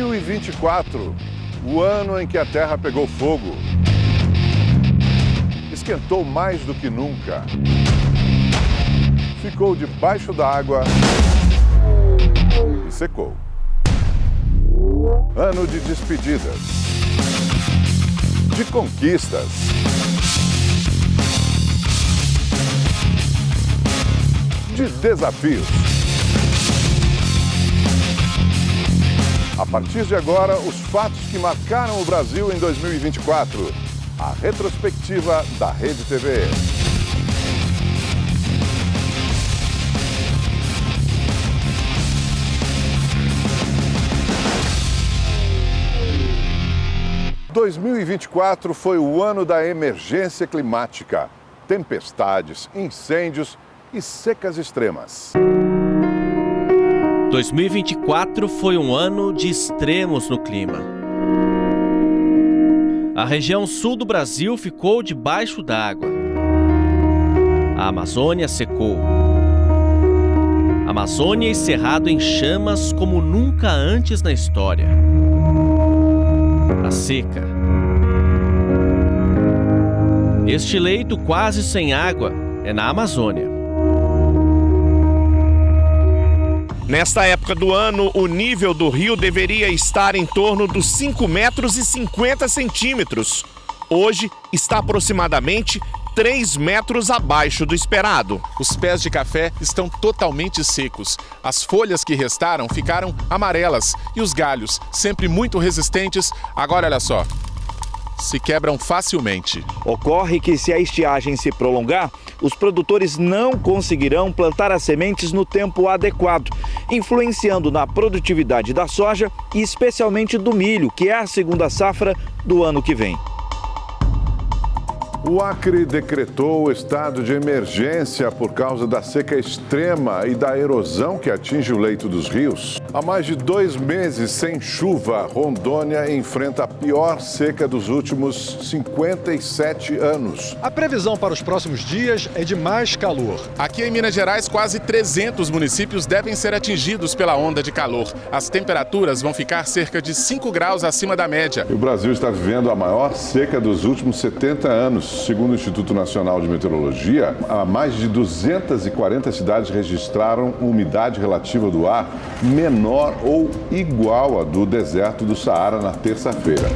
2024, o ano em que a Terra pegou fogo. Esquentou mais do que nunca. Ficou debaixo d'água e secou. Ano de despedidas, de conquistas, de desafios. A partir de agora, os fatos que marcaram o Brasil em 2024. A retrospectiva da Rede TV. « 2024 foi o ano da emergência climática. Tempestades, incêndios e secas extremas. 2024 foi um ano de extremos no clima. A região sul do Brasil ficou debaixo d'água. A Amazônia secou. A Amazônia e Cerrado em chamas como nunca antes na história. A seca. Este leito quase sem água é na Amazônia. Nesta época do ano, o nível do rio deveria estar em torno dos 5,50 metros. Hoje, está aproximadamente 3 metros abaixo do esperado. Os pés de café estão totalmente secos. As folhas que restaram ficaram amarelas e os galhos, sempre muito resistentes, agora olha só, se quebram facilmente. Ocorre que se a estiagem se prolongar, os produtores não conseguirão plantar as sementes no tempo adequado, influenciando na produtividade da soja e especialmente do milho, que é a segunda safra do ano que vem. O Acre decretou o estado de emergência por causa da seca extrema e da erosão que atinge o leito dos rios. Há mais de 2 meses sem chuva, Rondônia enfrenta a pior seca dos últimos 57 anos. A previsão para os próximos dias é de mais calor. Aqui em Minas Gerais, quase 300 municípios devem ser atingidos pela onda de calor. As temperaturas vão ficar cerca de 5 graus acima da média. E o Brasil está vivendo a maior seca dos últimos 70 anos. Segundo o Instituto Nacional de Meteorologia, mais de 240 cidades registraram umidade relativa do ar menor ou igual à do deserto do Saara na terça-feira.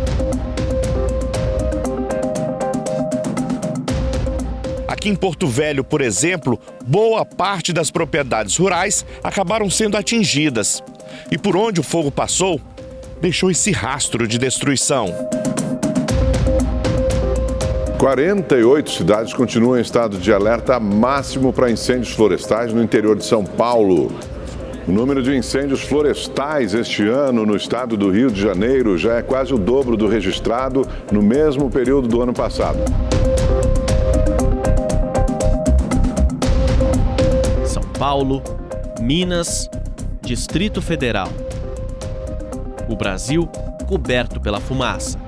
Aqui em Porto Velho, por exemplo, boa parte das propriedades rurais acabaram sendo atingidas. E por onde o fogo passou, deixou esse rastro de destruição. 48 cidades continuam em estado de alerta máximo para incêndios florestais no interior de São Paulo. O número de incêndios florestais este ano no estado do Rio de Janeiro já é quase o dobro do registrado no mesmo período do ano passado. São Paulo, Minas, Distrito Federal. O Brasil coberto pela fumaça.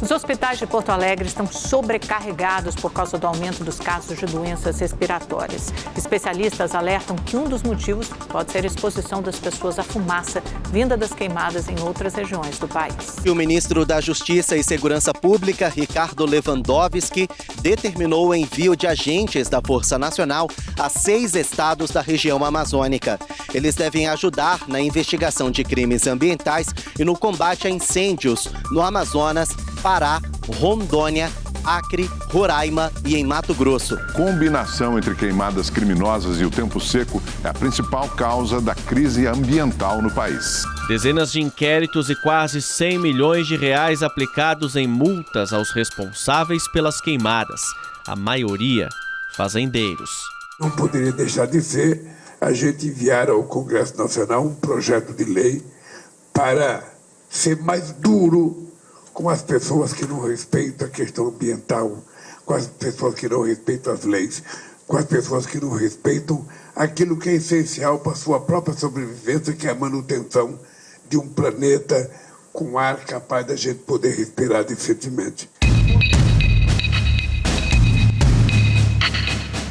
Os hospitais de Porto Alegre estão sobrecarregados por causa do aumento dos casos de doenças respiratórias. Especialistas alertam que um dos motivos pode ser a exposição das pessoas à fumaça vinda das queimadas em outras regiões do país. O ministro da Justiça e Segurança Pública, Ricardo Lewandowski, determinou o envio de agentes da Força Nacional a 6 estados da região amazônica. Eles devem ajudar na investigação de crimes ambientais e no combate a incêndios no Amazonas, Pará, Rondônia, Acre, Roraima e em Mato Grosso. Combinação entre queimadas criminosas e o tempo seco é a principal causa da crise ambiental no país. Dezenas de inquéritos e quase 100 milhões de reais aplicados em multas aos responsáveis pelas queimadas. A maioria, fazendeiros. Não poderia deixar de ser a gente enviar ao Congresso Nacional um projeto de lei para ser mais duro com as pessoas que não respeitam a questão ambiental, com as pessoas que não respeitam as leis, com as pessoas que não respeitam aquilo que é essencial para a sua própria sobrevivência, que é a manutenção de um planeta com ar capaz da gente poder respirar decentemente.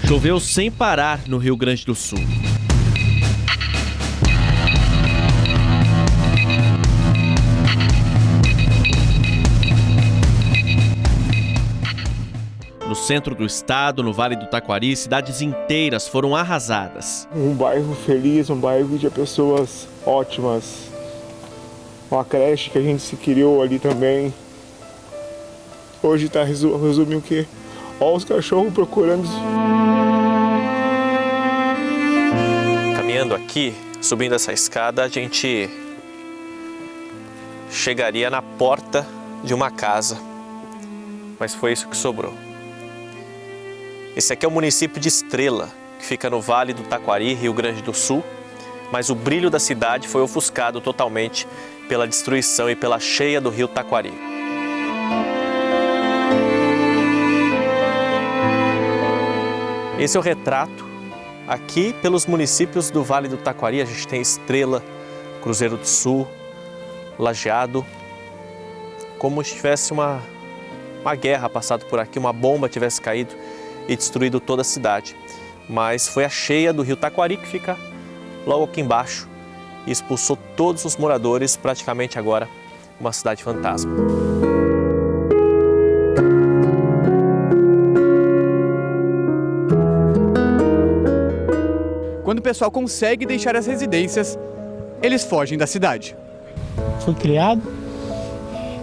Choveu sem parar no Rio Grande do Sul. centro do estado, no Vale do Taquari, cidades inteiras foram arrasadas. Um bairro feliz, um bairro de pessoas ótimas. Uma creche que a gente se criou ali também. Hoje está resumindo o quê? Olha os cachorros procurando. Caminhando aqui, subindo essa escada, a gente chegaria na porta de uma casa. Mas foi isso que sobrou. Esse aqui é o município de Estrela, que fica no Vale do Taquari, Rio Grande do Sul, mas o brilho da cidade foi ofuscado totalmente pela destruição e pela cheia do rio Taquari. Esse é o retrato aqui pelos municípios do Vale do Taquari. A gente tem Estrela, Cruzeiro do Sul, Lajeado, como se tivesse uma guerra passado por aqui, uma bomba tivesse caído e destruído toda a cidade. Mas foi a cheia do rio Taquari que fica logo aqui embaixo e expulsou todos os moradores, praticamente agora uma cidade fantasma. Quando o pessoal consegue deixar as residências, eles fogem da cidade. Fui criado,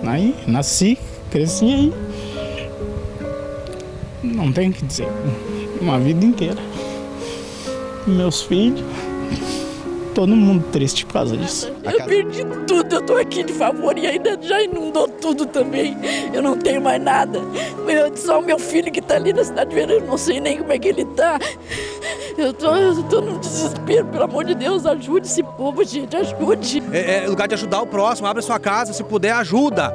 aí nasci, cresci aí. Não tenho o que dizer, uma vida inteira. Meus filhos, todo mundo triste por causa disso. Eu perdi tudo, eu tô aqui de favor e ainda já inundou tudo também. Eu não tenho mais nada. Só o meu filho que tá ali na cidade verde, eu não sei nem como é que ele tá. Eu tô no desespero, pelo amor de Deus, ajude esse povo, gente, ajude. É lugar de ajudar o próximo, abre sua casa, se puder, ajuda.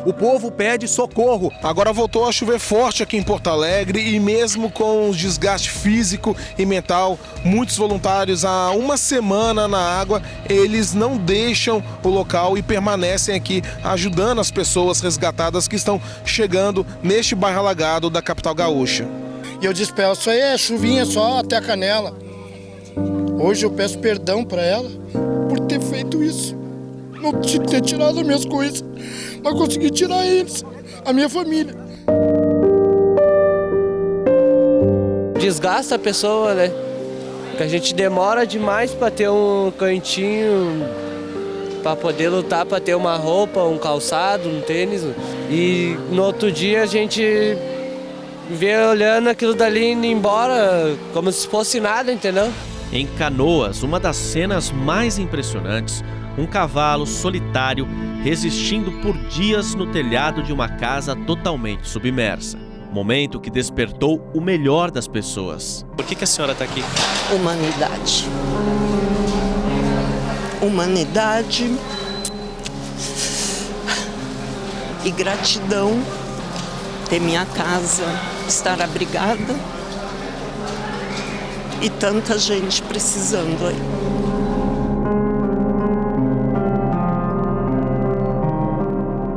O povo pede socorro. Agora voltou a chover forte aqui em Porto Alegre e mesmo com o desgaste físico e mental, muitos voluntários há uma semana na água, eles não deixam o local e permanecem aqui ajudando as pessoas resgatadas que estão chegando neste bairro alagado da capital gaúcha. E eu despeço aí, é chuvinha só até a canela. Hoje eu peço perdão para ela por ter feito isso. Não ter tirado as minhas coisas, mas consegui tirar eles, a minha família. Desgasta a pessoa, né? Porque a gente demora demais para ter um cantinho, para poder lutar, para ter uma roupa, um calçado, um tênis. E no outro dia a gente vê olhando aquilo dali indo embora como se fosse nada, entendeu? Em Canoas, uma das cenas mais impressionantes, um cavalo solitário resistindo por dias no telhado de uma casa totalmente submersa. Momento que despertou o melhor das pessoas. Por que a senhora está aqui? Humanidade. Humanidade e gratidão. Ter minha casa, estar abrigada e tanta gente precisando aí.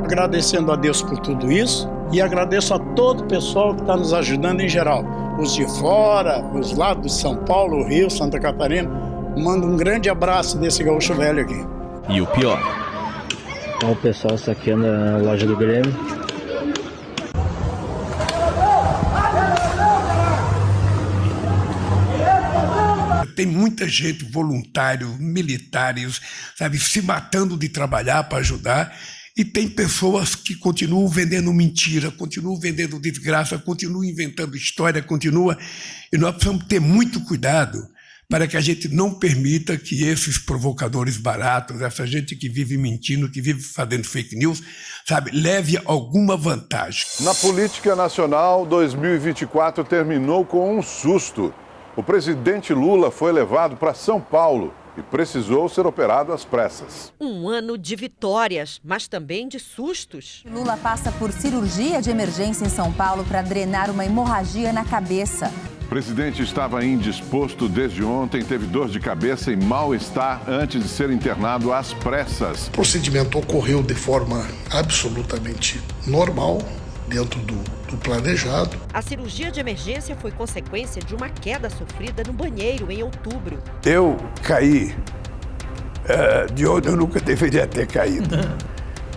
Agradecendo a Deus por tudo isso e agradeço a todo o pessoal que está nos ajudando em geral. Os de fora, os lados de São Paulo, Rio, Santa Catarina. Mando um grande abraço desse gaúcho velho aqui. E o pior. Então, o pessoal saqueando a loja do Grêmio. Tem muita gente, voluntário, militares, sabe, se matando de trabalhar para ajudar. E tem pessoas que continuam vendendo mentira, continuam vendendo desgraça, continuam inventando história, E nós precisamos ter muito cuidado para que a gente não permita que esses provocadores baratos, essa gente que vive mentindo, que vive fazendo fake news, sabe, leve alguma vantagem. Na política nacional, 2024 terminou com um susto. O presidente Lula foi levado para São Paulo e precisou ser operado às pressas. Um ano de vitórias, mas também de sustos. Lula passa por cirurgia de emergência em São Paulo para drenar uma hemorragia na cabeça. O presidente estava indisposto desde ontem, teve dor de cabeça e mal-estar antes de ser internado às pressas. O procedimento ocorreu de forma absolutamente normal, dentro do planejado. A cirurgia de emergência foi consequência de uma queda sofrida no banheiro em outubro. Eu caí de onde eu nunca deveria ter caído.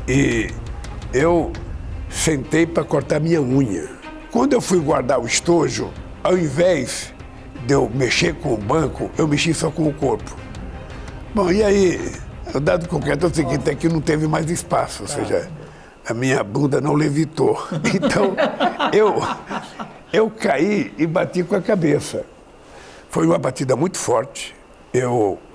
E eu sentei para cortar minha unha. Quando eu fui guardar o estojo, ao invés de eu mexer com o banco, eu mexi só com o corpo. Bom, e aí, o dado concreto é o seguinte, é que não teve mais espaço, ou seja, a minha bunda não levitou. Então, eu caí e bati com a cabeça. Foi uma batida muito forte,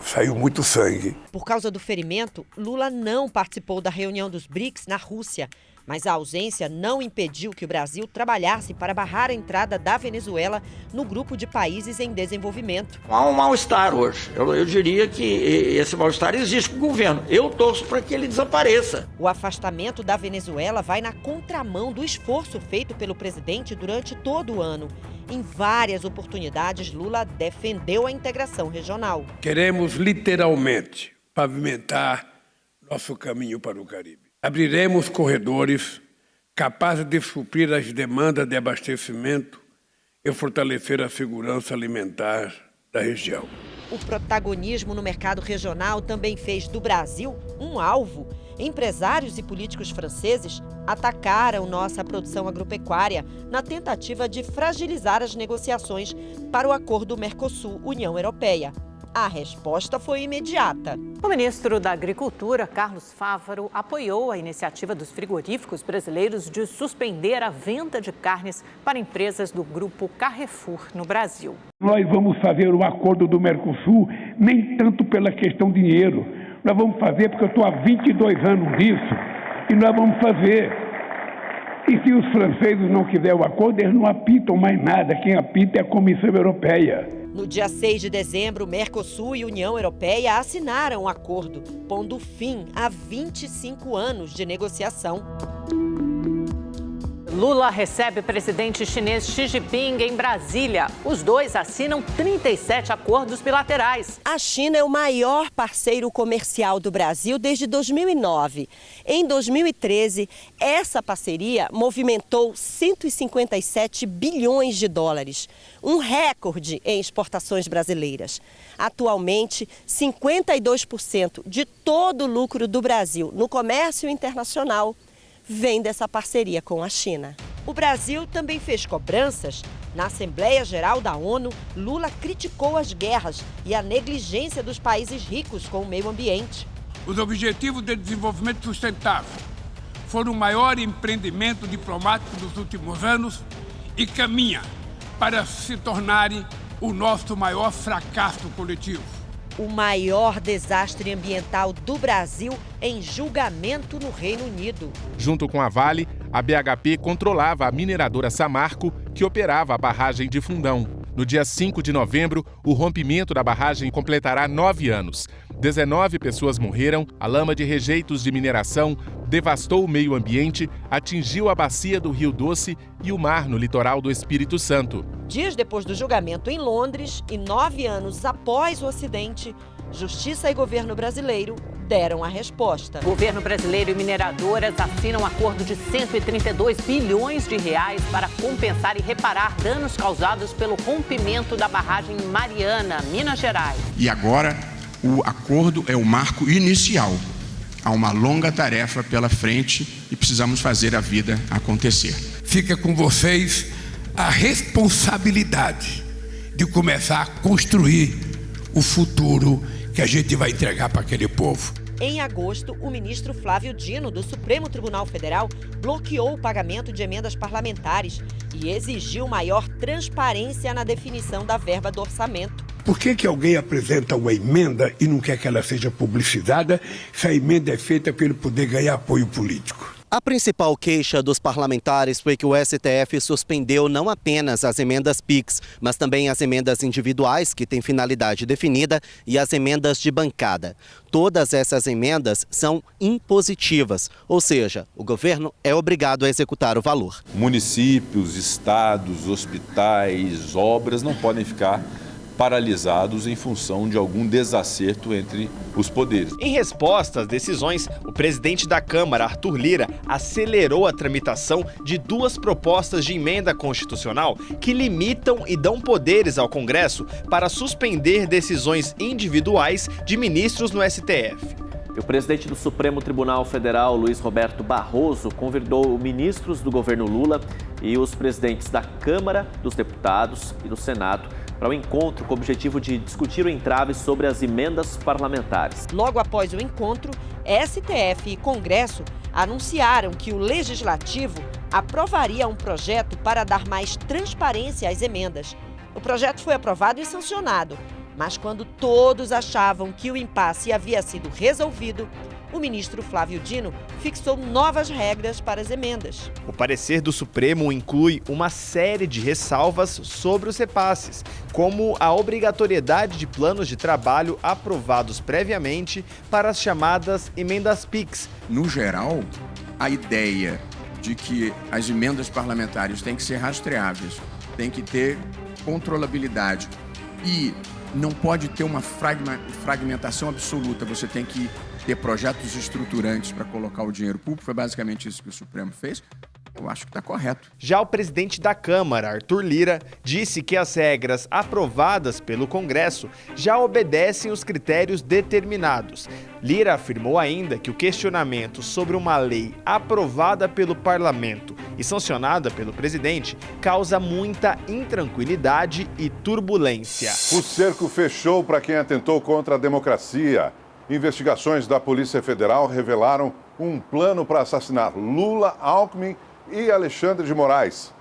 saiu muito sangue. Por causa do ferimento, Lula não participou da reunião dos BRICS na Rússia. Mas a ausência não impediu que o Brasil trabalhasse para barrar a entrada da Venezuela no grupo de países em desenvolvimento. Há um mal-estar hoje. Eu diria que esse mal-estar existe com o governo. Eu torço para que ele desapareça. O afastamento da Venezuela vai na contramão do esforço feito pelo presidente durante todo o ano. Em várias oportunidades, Lula defendeu a integração regional. Queremos literalmente pavimentar nosso caminho para o Caribe. Abriremos corredores capazes de suprir as demandas de abastecimento e fortalecer a segurança alimentar da região. O protagonismo no mercado regional também fez do Brasil um alvo. Empresários e políticos franceses atacaram nossa produção agropecuária na tentativa de fragilizar as negociações para o acordo Mercosul-União Europeia. A resposta foi imediata. O ministro da Agricultura, Carlos Fávaro, apoiou a iniciativa dos frigoríficos brasileiros de suspender a venda de carnes para empresas do grupo Carrefour no Brasil. Nós vamos fazer o acordo do Mercosul nem tanto pela questão de dinheiro. Nós vamos fazer porque eu estou há 22 anos nisso e nós vamos fazer. E se os franceses não quiserem o acordo, eles não apitam mais nada. Quem apita é a Comissão Europeia. No dia 6 de dezembro, Mercosul e União Europeia assinaram um acordo, pondo fim a 25 anos de negociação. Lula recebe o presidente chinês Xi Jinping em Brasília. Os dois assinam 37 acordos bilaterais. A China é o maior parceiro comercial do Brasil desde 2009. Em 2013, essa parceria movimentou 157 bilhões de dólares, um recorde em exportações brasileiras. Atualmente, 52% de todo o lucro do Brasil no comércio internacional vem dessa parceria com a China. O Brasil também fez cobranças. Na Assembleia Geral da ONU, Lula criticou as guerras e a negligência dos países ricos com o meio ambiente. Os Objetivos de Desenvolvimento Sustentável foram o maior empreendimento diplomático dos últimos anos e caminha para se tornarem o nosso maior fracasso coletivo. O maior desastre ambiental do Brasil em julgamento no Reino Unido. Junto com a Vale, a BHP controlava a mineradora Samarco, que operava a barragem de Fundão. No dia 5 de novembro, o rompimento da barragem completará 9 anos. 19 pessoas morreram, a lama de rejeitos de mineração devastou o meio ambiente, atingiu a bacia do Rio Doce e o mar no litoral do Espírito Santo. Dias depois do julgamento em Londres e 9 anos após o acidente, Justiça e governo brasileiro deram a resposta. O governo brasileiro e mineradoras assinam um acordo de 132 bilhões de reais para compensar e reparar danos causados pelo rompimento da barragem Mariana, Minas Gerais. E agora, o acordo é o marco inicial. Há uma longa tarefa pela frente e precisamos fazer a vida acontecer. Fica com vocês a responsabilidade de começar a construir o futuro que a gente vai entregar para aquele povo. Em agosto, o ministro Flávio Dino, do Supremo Tribunal Federal, bloqueou o pagamento de emendas parlamentares e exigiu maior transparência na definição da verba do orçamento. Por que alguém apresenta uma emenda e não quer que ela seja publicitada se a emenda é feita para ele poder ganhar apoio político? A principal queixa dos parlamentares foi que o STF suspendeu não apenas as emendas PIX, mas também as emendas individuais, que têm finalidade definida, e as emendas de bancada. Todas essas emendas são impositivas, ou seja, o governo é obrigado a executar o valor. Municípios, estados, hospitais, obras não podem ficar paralisados em função de algum desacerto entre os poderes. Em resposta às decisões, o presidente da Câmara, Arthur Lira, acelerou a tramitação de 2 propostas de emenda constitucional que limitam e dão poderes ao Congresso para suspender decisões individuais de ministros no STF. O presidente do Supremo Tribunal Federal, Luiz Roberto Barroso, convidou ministros do governo Lula e os presidentes da Câmara dos Deputados e do Senado para o encontro com o objetivo de discutir o entrave sobre as emendas parlamentares. Logo após o encontro, STF e Congresso anunciaram que o Legislativo aprovaria um projeto para dar mais transparência às emendas. O projeto foi aprovado e sancionado, mas quando todos achavam que o impasse havia sido resolvido, o ministro Flávio Dino fixou novas regras para as emendas. O parecer do Supremo inclui uma série de ressalvas sobre os repasses, como a obrigatoriedade de planos de trabalho aprovados previamente para as chamadas emendas PIX. No geral, a ideia de que as emendas parlamentares têm que ser rastreáveis, têm que ter controlabilidade e não pode ter uma fragmentação absoluta, você tem que ter projetos estruturantes para colocar o dinheiro público, foi basicamente isso que o Supremo fez. Eu acho que está correto. Já o presidente da Câmara, Arthur Lira, disse que as regras aprovadas pelo Congresso já obedecem os critérios determinados. Lira afirmou ainda que o questionamento sobre uma lei aprovada pelo parlamento e sancionada pelo presidente causa muita intranquilidade e turbulência. O cerco fechou para quem atentou contra a democracia. Investigações da Polícia Federal revelaram um plano para assassinar Lula, Alckmin e Alexandre de Moraes.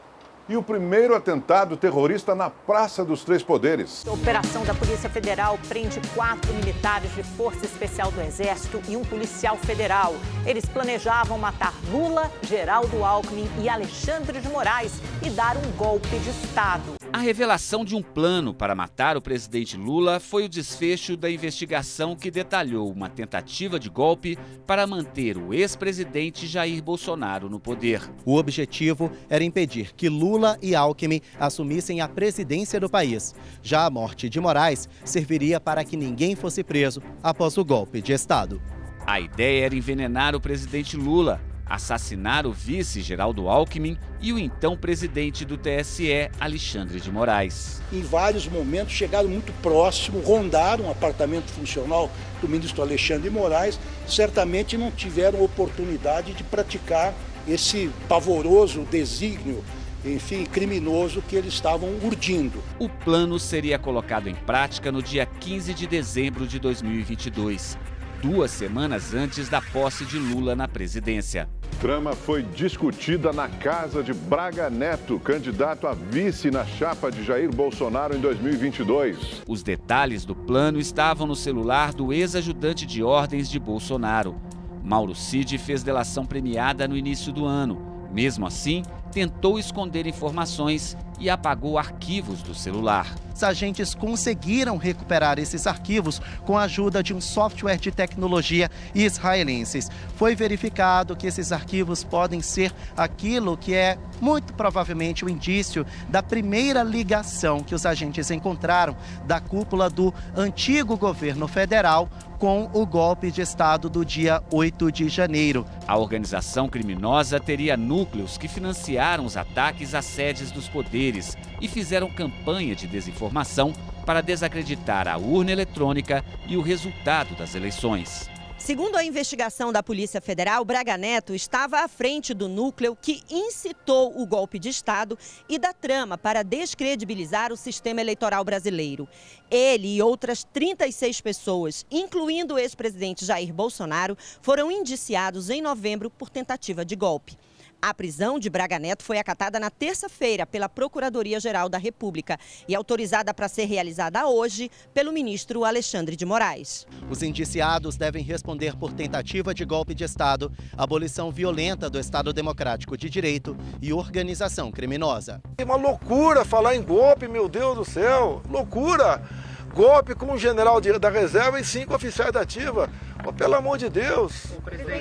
E o primeiro atentado terrorista na Praça dos Três Poderes. A operação da Polícia Federal prende 4 militares de Força Especial do Exército e um policial federal. Eles planejavam matar Lula, Geraldo Alckmin e Alexandre de Moraes e dar um golpe de Estado. A revelação de um plano para matar o presidente Lula foi o desfecho da investigação que detalhou uma tentativa de golpe para manter o ex-presidente Jair Bolsonaro no poder. O objetivo era impedir que Lula e Alckmin assumissem a presidência do país. Já a morte de Moraes serviria para que ninguém fosse preso após o golpe de Estado. A ideia era envenenar o presidente Lula, assassinar o vice Geraldo Alckmin e o então presidente do TSE, Alexandre de Moraes. Em vários momentos chegaram muito próximo, rondaram o apartamento funcional do ministro Alexandre de Moraes, certamente não tiveram oportunidade de praticar esse pavoroso desígnio, enfim, criminoso que eles estavam urdindo. O plano seria colocado em prática no dia 15 de dezembro de 2022. 2 semanas antes da posse de Lula na presidência. A trama foi discutida na casa de Braga Neto, candidato a vice na chapa de Jair Bolsonaro em 2022. Os detalhes do plano estavam no celular do ex-ajudante de ordens de Bolsonaro. Mauro Cid fez delação premiada no início do ano. Mesmo assim, tentou esconder informações e apagou arquivos do celular. Os agentes conseguiram recuperar esses arquivos com a ajuda de um software de tecnologia israelenses. Foi verificado que esses arquivos podem ser aquilo que é muito provavelmente o indício da primeira ligação que os agentes encontraram da cúpula do antigo governo federal com o golpe de Estado do dia 8 de janeiro. A organização criminosa teria núcleos que financiaram os ataques às sedes dos poderes e fizeram campanha de desinformação para desacreditar a urna eletrônica e o resultado das eleições. Segundo a investigação da Polícia Federal, Braga Neto estava à frente do núcleo que incitou o golpe de Estado e da trama para descredibilizar o sistema eleitoral brasileiro. Ele e outras 36 pessoas, incluindo o ex-presidente Jair Bolsonaro, foram indiciados em novembro por tentativa de golpe. A prisão de Braga Neto foi acatada na terça-feira pela Procuradoria-Geral da República e autorizada para ser realizada hoje pelo ministro Alexandre de Moraes. Os indiciados devem responder por tentativa de golpe de Estado, abolição violenta do Estado Democrático de Direito e organização criminosa. É uma loucura falar em golpe, meu Deus do céu, loucura! Golpe com um general da reserva e 5 oficiais da ativa, oh, pelo amor de Deus!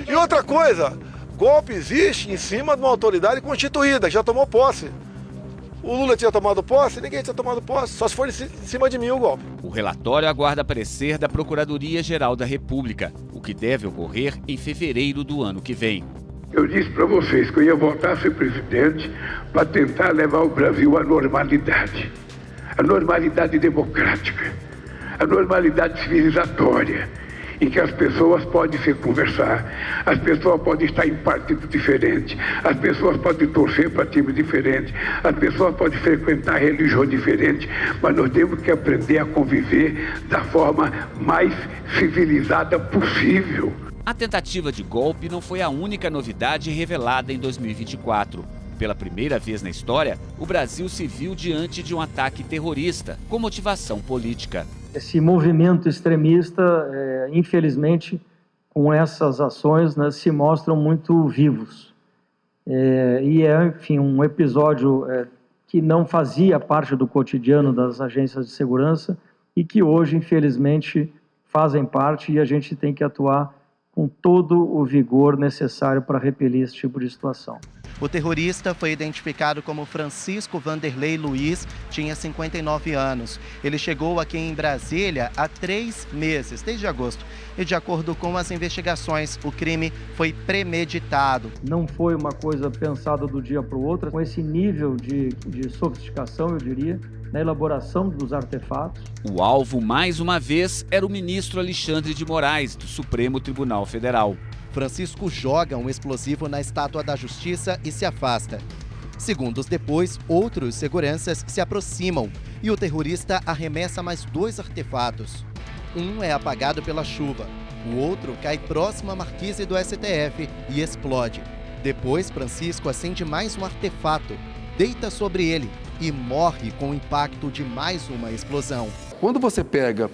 E outra coisa... Golpe existe em cima de uma autoridade constituída, que já tomou posse. O Lula tinha tomado posse, ninguém tinha tomado posse, só se for em cima de mim o golpe. O relatório aguarda parecer da Procuradoria-Geral da República, o que deve ocorrer em fevereiro do ano que vem. Eu disse para vocês que eu ia voltar a ser presidente para tentar levar o Brasil à normalidade. A normalidade democrática, a normalidade civilizatória. em que as pessoas podem se conversar, as pessoas podem estar em partidos diferentes, as pessoas podem torcer para times diferentes, as pessoas podem frequentar religiões diferentes, mas nós temos que aprender a conviver da forma mais civilizada possível. A tentativa de golpe não foi a única novidade revelada em 2024. Pela primeira vez na história, o Brasil se viu diante de um ataque terrorista com motivação política. Esse movimento extremista, infelizmente, com essas ações, né, se mostram muito vivos. Enfim, um episódio que não fazia parte do cotidiano das agências de segurança e que hoje, infelizmente, fazem parte, e a gente tem que atuar com todo o vigor necessário para repelir esse tipo de situação. O terrorista foi identificado como Francisco Vanderlei Luiz, tinha 59 anos. Ele chegou aqui em Brasília há 3 meses, desde agosto. E de acordo com as investigações, o crime foi premeditado. Não foi uma coisa pensada do dia para o outro, com esse nível de sofisticação, eu diria, na elaboração dos artefatos. O alvo, mais uma vez, era o ministro Alexandre de Moraes, do Supremo Tribunal Federal. Francisco joga um explosivo na Estátua da Justiça e se afasta. Segundos depois, outros seguranças se aproximam e o terrorista arremessa mais 2 artefatos. Um é apagado pela chuva, o outro cai próximo à marquise do STF e explode. Depois, Francisco acende mais um artefato, deita sobre ele e morre com o impacto de mais uma explosão. Quando você pega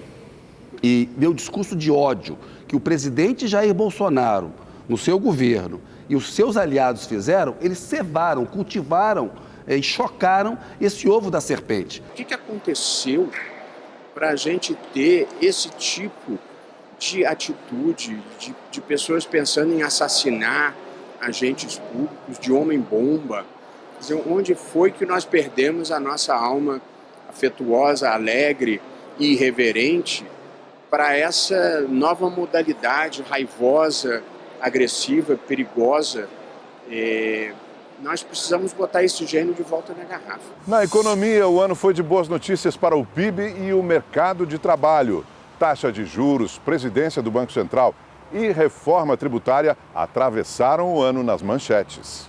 e vê o discurso de ódio que o presidente Jair Bolsonaro, no seu governo, e os seus aliados fizeram, eles cevaram, cultivaram e chocaram esse ovo da serpente. O que aconteceu para a gente ter esse tipo de atitude, de pessoas pensando em assassinar agentes públicos, de homem-bomba? Quer dizer, onde foi que nós perdemos a nossa alma afetuosa, alegre e irreverente para essa nova modalidade raivosa, agressiva, perigosa? Nós precisamos botar esse gênio de volta na garrafa. Na economia, o ano foi de boas notícias para o PIB e o mercado de trabalho. Taxa de juros, presidência do Banco Central e reforma tributária atravessaram o ano nas manchetes.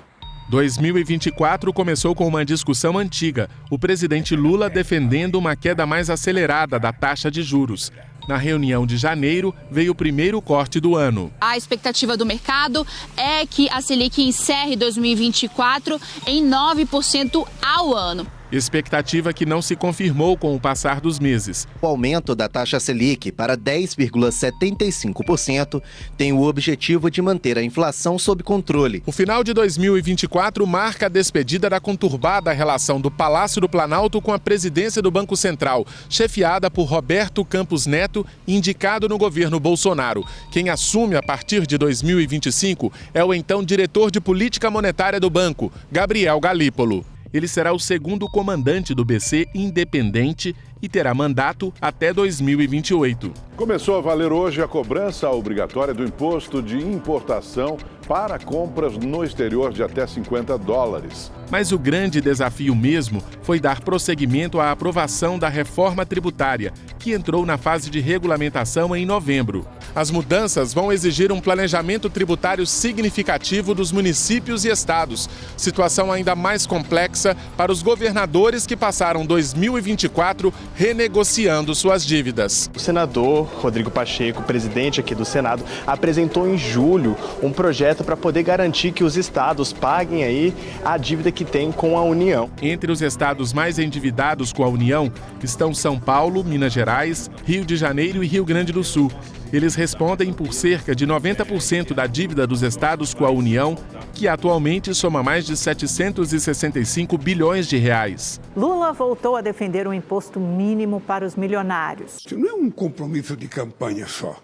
2024 começou com uma discussão antiga, o presidente Lula defendendo uma queda mais acelerada da taxa de juros. Na reunião de janeiro, veio o primeiro corte do ano. A expectativa do mercado é que a Selic encerre 2024 em 9% ao ano. Expectativa que não se confirmou com o passar dos meses. O aumento da taxa Selic para 10,75% tem o objetivo de manter a inflação sob controle. O final de 2024 marca a despedida da conturbada relação do Palácio do Planalto com a presidência do Banco Central, chefiada por Roberto Campos Neto, indicado no governo Bolsonaro. Quem assume a partir de 2025 é o então diretor de política monetária do banco, Gabriel Galípolo. Ele será o segundo comandante do BC independente e terá mandato até 2028. Começou a valer hoje a cobrança obrigatória do imposto de importação para compras no exterior de até $50. Mas o grande desafio mesmo foi dar prosseguimento à aprovação da reforma tributária, que entrou na fase de regulamentação em novembro. As mudanças vão exigir um planejamento tributário significativo dos municípios e estados, situação ainda mais complexa para os governadores que passaram 2024 renegociando suas dívidas. O senador Rodrigo Pacheco, presidente aqui do Senado, apresentou em julho um projeto para poder garantir que os estados paguem aí a dívida que tem com a União. Entre os estados mais endividados com a União estão São Paulo, Minas Gerais, Rio de Janeiro e Rio Grande do Sul. Eles respondem por cerca de 90% da dívida dos estados com a União, que atualmente soma mais de 765 bilhões de reais. Lula voltou a defender um imposto mínimo para os milionários. Isso não é um compromisso de campanha só.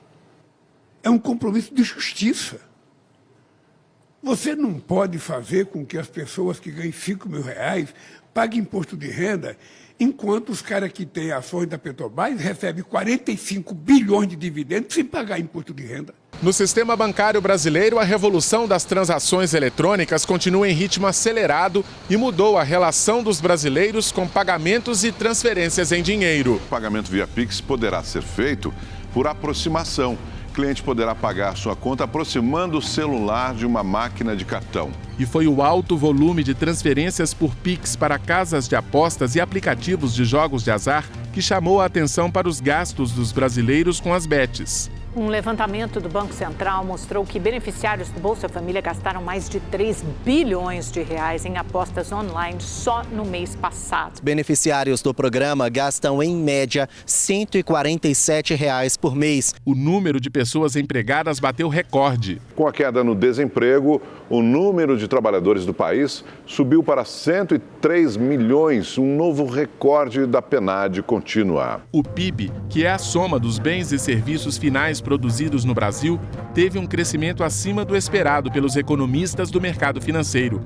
É um compromisso de justiça. Você não pode fazer com que as pessoas que ganham R$5.000 paguem imposto de renda, enquanto os caras que têm ações da Petrobras recebem 45 bilhões de dividendos sem pagar imposto de renda. No sistema bancário brasileiro, a revolução das transações eletrônicas continua em ritmo acelerado e mudou a relação dos brasileiros com pagamentos e transferências em dinheiro. O pagamento via Pix poderá ser feito por aproximação. cliente poderá pagar sua conta aproximando o celular de uma máquina de cartão. E foi o alto volume de transferências por Pix para casas de apostas e aplicativos de jogos de azar que chamou a atenção para os gastos dos brasileiros com as bets. Um levantamento do Banco Central mostrou que beneficiários do Bolsa Família gastaram mais de 3 bilhões de reais em apostas online só no mês passado. Beneficiários do programa gastam, em média, R$ 147 reais por mês. O número de pessoas empregadas bateu recorde. Com a queda no desemprego, o número de trabalhadores do país subiu para 103 milhões, um novo recorde da PNAD contínua. O PIB, que é a soma dos bens e serviços finais produzidos no Brasil, teve um crescimento acima do esperado pelos economistas do mercado financeiro.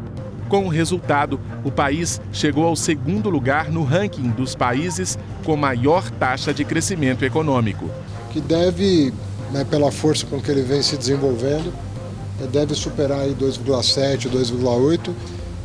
Com o resultado, o país chegou ao segundo lugar no ranking dos países com maior taxa de crescimento econômico. Que deve, pela força com que ele vem se desenvolvendo, deve superar aí 2,7, 2,8,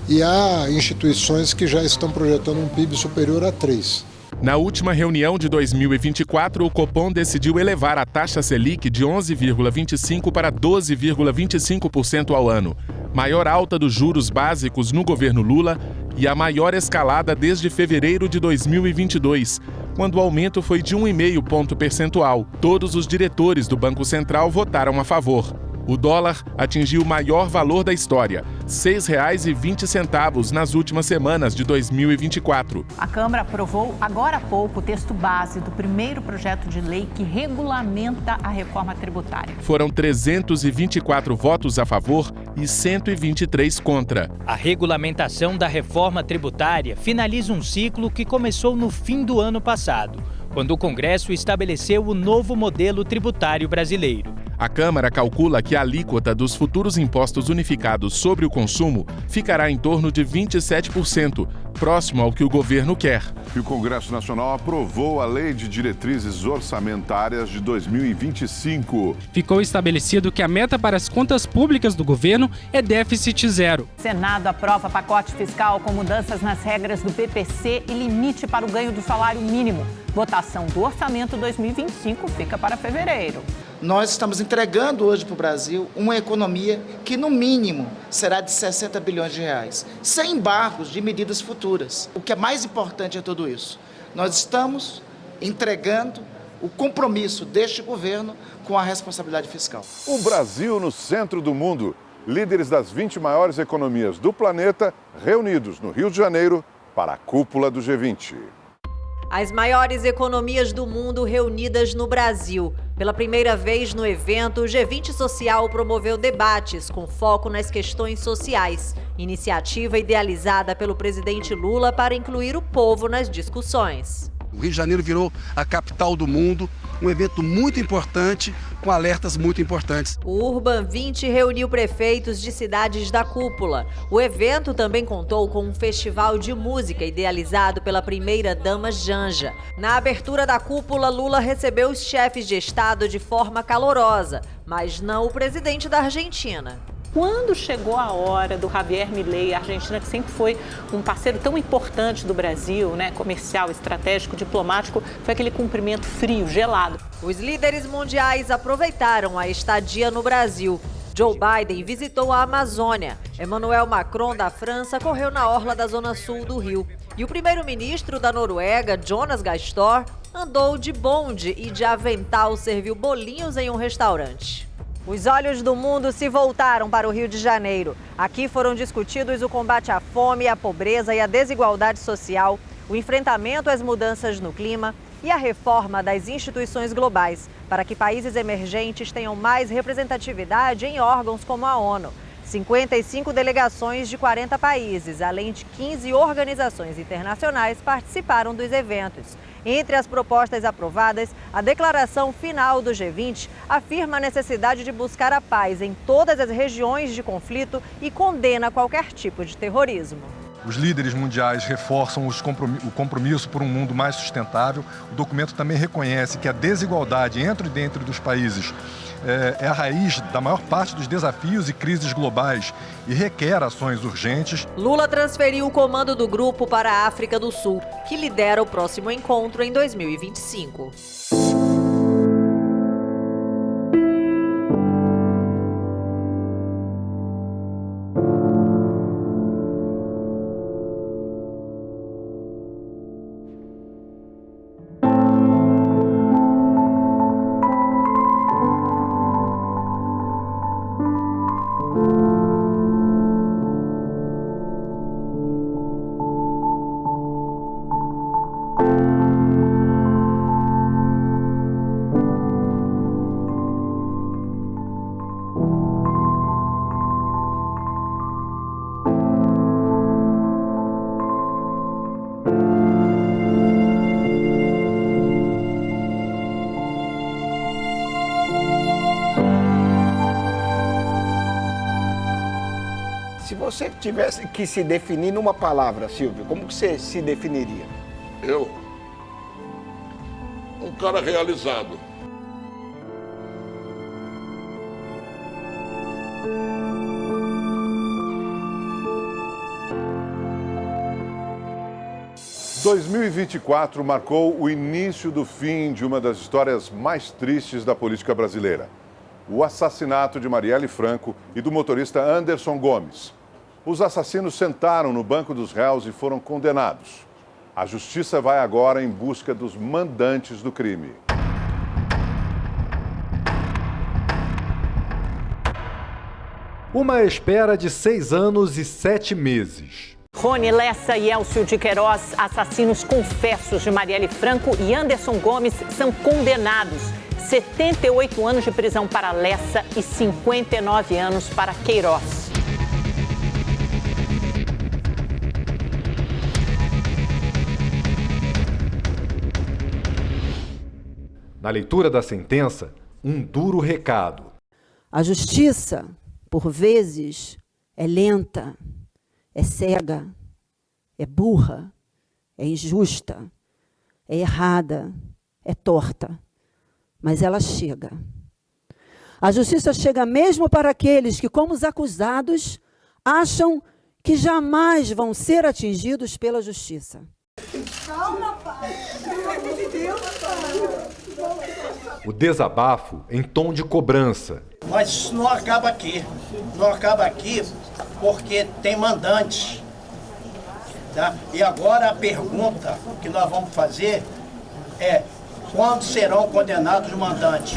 e há instituições que já estão projetando um PIB superior a 3. Na última reunião de 2024, o Copom decidiu elevar a taxa Selic de 11,25% para 12,25% ao ano, maior alta dos juros básicos no governo Lula e a maior escalada desde fevereiro de 2022, quando o aumento foi de 1,5 ponto percentual. Todos os diretores do Banco Central votaram a favor. O dólar atingiu o maior valor da história, R$ 6,20 nas últimas semanas de 2024. A Câmara aprovou agora há pouco o texto base do primeiro projeto de lei que regulamenta a reforma tributária. Foram 324 votos a favor e 123 contra. A regulamentação da reforma tributária finaliza um ciclo que começou no fim do ano passado, quando o Congresso estabeleceu o novo modelo tributário brasileiro. A Câmara calcula que a alíquota dos futuros impostos unificados sobre o consumo ficará em torno de 27%, próximo ao que o governo quer. E o Congresso Nacional aprovou a Lei de Diretrizes Orçamentárias de 2025. Ficou estabelecido que a meta para as contas públicas do governo é déficit zero. O Senado aprova pacote fiscal com mudanças nas regras do PPC e limite para o ganho do salário mínimo. Votação do orçamento 2025 fica para fevereiro. Nós estamos entregando hoje para o Brasil uma economia que, no mínimo, será de 60 bilhões de reais, sem embargos de medidas futuras. O que é mais importante é tudo isso. Nós estamos entregando o compromisso deste governo com a responsabilidade fiscal. O Brasil no centro do mundo. Líderes das 20 maiores economias do planeta reunidos no Rio de Janeiro para a cúpula do G20. As maiores economias do mundo reunidas no Brasil. Pela primeira vez no evento, o G20 Social promoveu debates com foco nas questões sociais. Iniciativa idealizada pelo presidente Lula para incluir o povo nas discussões. O Rio de Janeiro virou a capital do mundo, um evento muito importante, com alertas muito importantes. O Urban 20 reuniu prefeitos de cidades da cúpula. O evento também contou com um festival de música idealizado pela primeira-dama Janja. Na abertura da cúpula, Lula recebeu os chefes de Estado de forma calorosa, mas não o presidente da Argentina. Quando chegou a hora do Javier Milei, a Argentina, que sempre foi um parceiro tão importante do Brasil, comercial, estratégico, diplomático, foi aquele cumprimento frio, gelado. Os líderes mundiais aproveitaram a estadia no Brasil. Joe Biden visitou a Amazônia. Emmanuel Macron, da França, correu na orla da zona sul do Rio. E o primeiro-ministro da Noruega, Jonas Gahr Støre, andou de bonde e de avental serviu bolinhos em um restaurante. Os olhos do mundo se voltaram para o Rio de Janeiro. Aqui foram discutidos o combate à fome, à pobreza e à desigualdade social, o enfrentamento às mudanças no clima e a reforma das instituições globais, para que países emergentes tenham mais representatividade em órgãos como a ONU. 55 delegações de 40 países, além de 15 organizações internacionais, participaram dos eventos. Entre as propostas aprovadas, a declaração final do G20 afirma a necessidade de buscar a paz em todas as regiões de conflito e condena qualquer tipo de terrorismo. Os líderes mundiais reforçam o compromisso por um mundo mais sustentável. O documento também reconhece que a desigualdade entre e dentro dos países é a raiz da maior parte dos desafios e crises globais e requer ações urgentes. Lula transferiu o comando do grupo para a África do Sul, que lidera o próximo encontro em 2025. você tivesse que se definir numa palavra, Silvio, como que você se definiria? Eu? Um cara realizado. Em 2024 marcou o início do fim de uma das histórias mais tristes da política brasileira. O assassinato de Marielle Franco e do motorista Anderson Gomes. Os assassinos sentaram no banco dos réus e foram condenados. A justiça vai agora em busca dos mandantes do crime. Uma espera de 6 anos e 7 meses. Rony Lessa e Elcio de Queiroz, assassinos confessos de Marielle Franco e Anderson Gomes, são condenados. 78 anos de prisão para Lessa e 59 anos para Queiroz. Na leitura da sentença, um duro recado. A justiça, por vezes, é lenta, é cega, é burra, é injusta, é errada, é torta. Mas ela chega. A justiça chega mesmo para aqueles que, como os acusados, acham que jamais vão ser atingidos pela justiça. Calma, pai. Pelo amor de Deus, pai. O desabafo em tom de cobrança. Mas isso não acaba aqui. Não acaba aqui porque tem mandantes. Tá? E agora a pergunta que nós vamos fazer é: quando serão condenados os mandantes?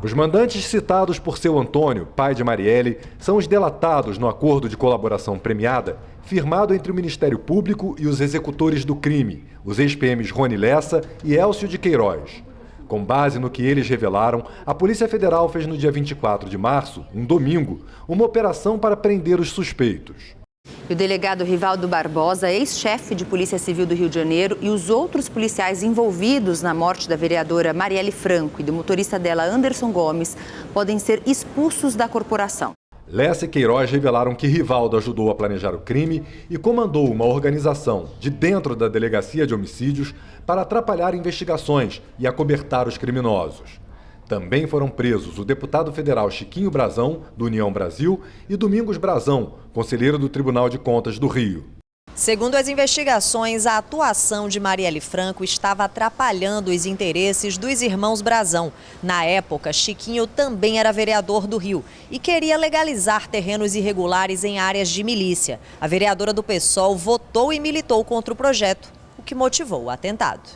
Os mandantes citados por seu Antônio, pai de Marielle, são os delatados no acordo de colaboração premiada firmado entre o Ministério Público e os executores do crime, os ex-PMs Rony Lessa e Elcio de Queiroz. Com base no que eles revelaram, a Polícia Federal fez no dia 24 de março, um domingo, uma operação para prender os suspeitos. E o delegado Rivaldo Barbosa, ex-chefe de Polícia Civil do Rio de Janeiro, e os outros policiais envolvidos na morte da vereadora Marielle Franco e do motorista dela, Anderson Gomes, podem ser expulsos da corporação. Lessa e Queiroz revelaram que Rivaldo ajudou a planejar o crime e comandou uma organização de dentro da Delegacia de Homicídios para atrapalhar investigações e acobertar os criminosos. Também foram presos o deputado federal Chiquinho Brazão, do União Brasil, e Domingos Brazão, conselheiro do Tribunal de Contas do Rio. Segundo as investigações, a atuação de Marielle Franco estava atrapalhando os interesses dos irmãos Brazão. Na época, Chiquinho também era vereador do Rio e queria legalizar terrenos irregulares em áreas de milícia. A vereadora do PSOL votou e militou contra o projeto, o que motivou o atentado.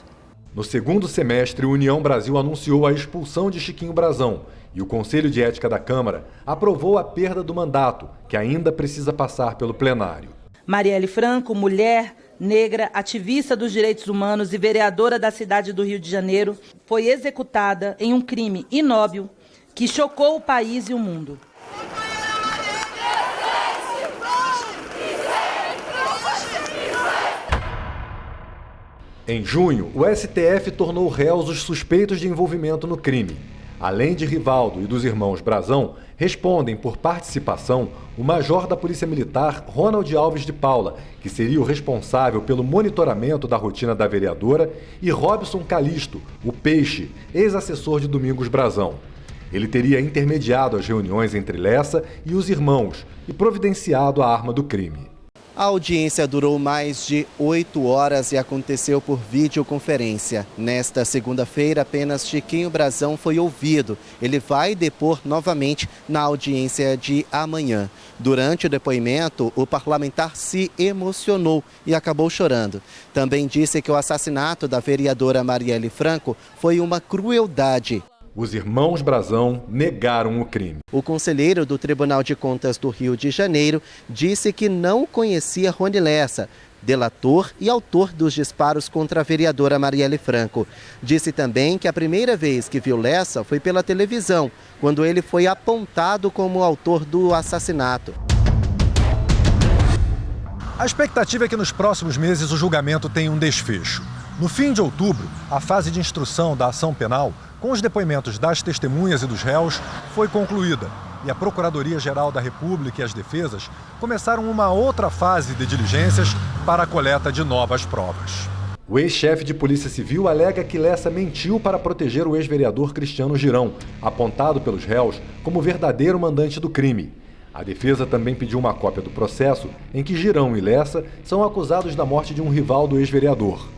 No segundo semestre, o União Brasil anunciou a expulsão de Chiquinho Brazão e o Conselho de Ética da Câmara aprovou a perda do mandato, que ainda precisa passar pelo plenário. Marielle Franco, mulher, negra, ativista dos direitos humanos e vereadora da cidade do Rio de Janeiro, foi executada em um crime inóbil que chocou o país e o mundo. Em junho, o STF tornou réus os suspeitos de envolvimento no crime. Além de Rivaldo e dos irmãos Brazão, respondem por participação o major da Polícia Militar, Ronald Alves de Paula, que seria o responsável pelo monitoramento da rotina da vereadora, e Robson Calisto, o Peixe, ex-assessor de Domingos Brazão. Ele teria intermediado as reuniões entre Lessa e os irmãos e providenciado a arma do crime. A audiência durou mais de 8 horas e aconteceu por videoconferência. Nesta segunda-feira, apenas Chiquinho Brazão foi ouvido. Ele vai depor novamente na audiência de amanhã. Durante o depoimento, o parlamentar se emocionou e acabou chorando. Também disse que o assassinato da vereadora Marielle Franco foi uma crueldade. Os irmãos Brazão negaram o crime. O conselheiro do Tribunal de Contas do Rio de Janeiro disse que não conhecia Rony Lessa, delator e autor dos disparos contra a vereadora Marielle Franco. Disse também que a primeira vez que viu Lessa foi pela televisão, quando ele foi apontado como autor do assassinato. A expectativa é que nos próximos meses o julgamento tenha um desfecho. No fim de outubro, a fase de instrução da ação penal Com os depoimentos das testemunhas e dos réus, foi concluída. E a Procuradoria-Geral da República e as defesas começaram uma outra fase de diligências para a coleta de novas provas. O ex-chefe de Polícia Civil alega que Lessa mentiu para proteger o ex-vereador Cristiano Girão, apontado pelos réus como verdadeiro mandante do crime. A defesa também pediu uma cópia do processo em que Girão e Lessa são acusados da morte de um rival do ex-vereador.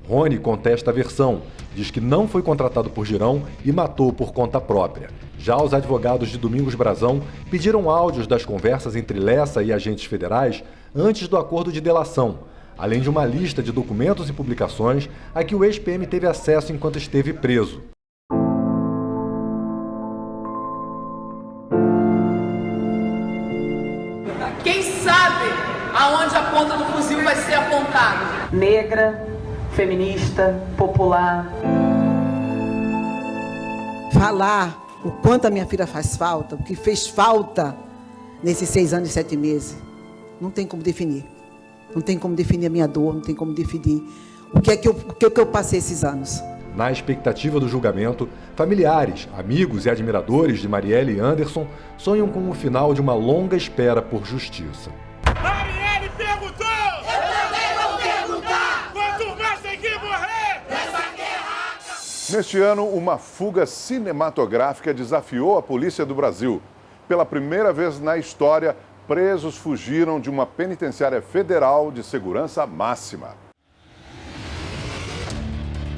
Rony contesta a versão, diz que não foi contratado por Girão e matou por conta própria. Já os advogados de Domingos Brazão pediram áudios das conversas entre Lessa e agentes federais antes do acordo de delação, além de uma lista de documentos e publicações a que o ex-PM teve acesso enquanto esteve preso. Quem sabe aonde a ponta do fuzil vai ser apontada? Negra, feminista, popular. Falar o quanto a minha filha faz falta, o que fez falta nesses 6 anos e 7 meses, não tem como definir. Não tem como definir a minha dor, não tem como definir o que é que eu passei esses anos. Na expectativa do julgamento, familiares, amigos e admiradores de Marielle e Anderson sonham com o final de uma longa espera por justiça. Marielle perguntou! Eu também vou perguntar! Quanto mais tem que morrer nessa guerra? Neste ano, uma fuga cinematográfica desafiou a polícia do Brasil. Pela primeira vez na história, presos fugiram de uma penitenciária federal de segurança máxima.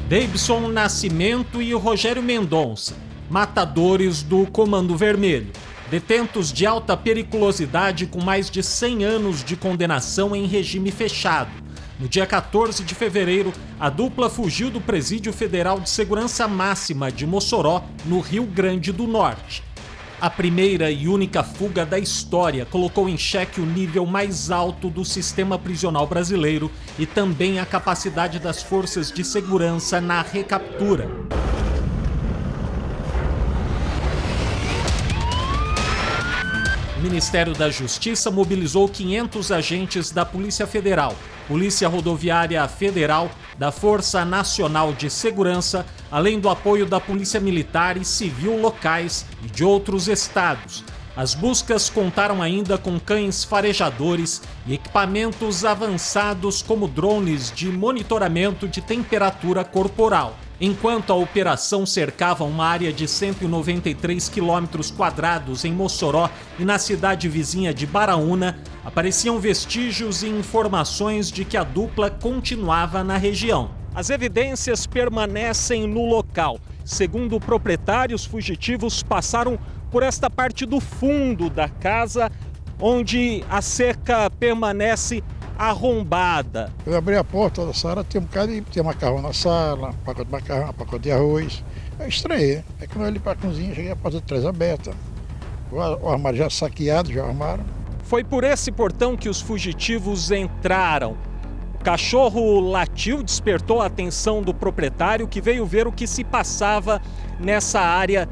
Deibson Nascimento e Rogério Mendonça, matadores do Comando Vermelho, detentos de alta periculosidade com mais de 100 anos de condenação em regime fechado. No dia 14 de fevereiro, a dupla fugiu do Presídio Federal de Segurança Máxima de Mossoró, no Rio Grande do Norte. A primeira e única fuga da história colocou em xeque o nível mais alto do sistema prisional brasileiro e também a capacidade das forças de segurança na recaptura. O Ministério da Justiça mobilizou 500 agentes da Polícia Federal, Polícia Rodoviária Federal, da Força Nacional de Segurança, além do apoio da Polícia Militar e Civil locais e de outros estados. As buscas contaram ainda com cães farejadores e equipamentos avançados como drones de monitoramento de temperatura corporal. Enquanto a operação cercava uma área de 193 quilômetros quadrados em Mossoró e na cidade vizinha de Baraúna, apareciam vestígios e informações de que a dupla continuava na região. As evidências permanecem no local. Segundo o proprietário, os fugitivos passaram por esta parte do fundo da casa, onde a cerca permanece arrombada. Eu abri a porta da sala, tinha macarrão na sala, um pacote de macarrão, um pacote de arroz. Eu estranhei. Aí quando eu olhei para a cozinha, cheguei a porta de trás aberta. O armário já saqueado, já armaram. Foi por esse portão que os fugitivos entraram. O cachorro latiu, despertou a atenção do proprietário, que veio ver o que se passava nessa área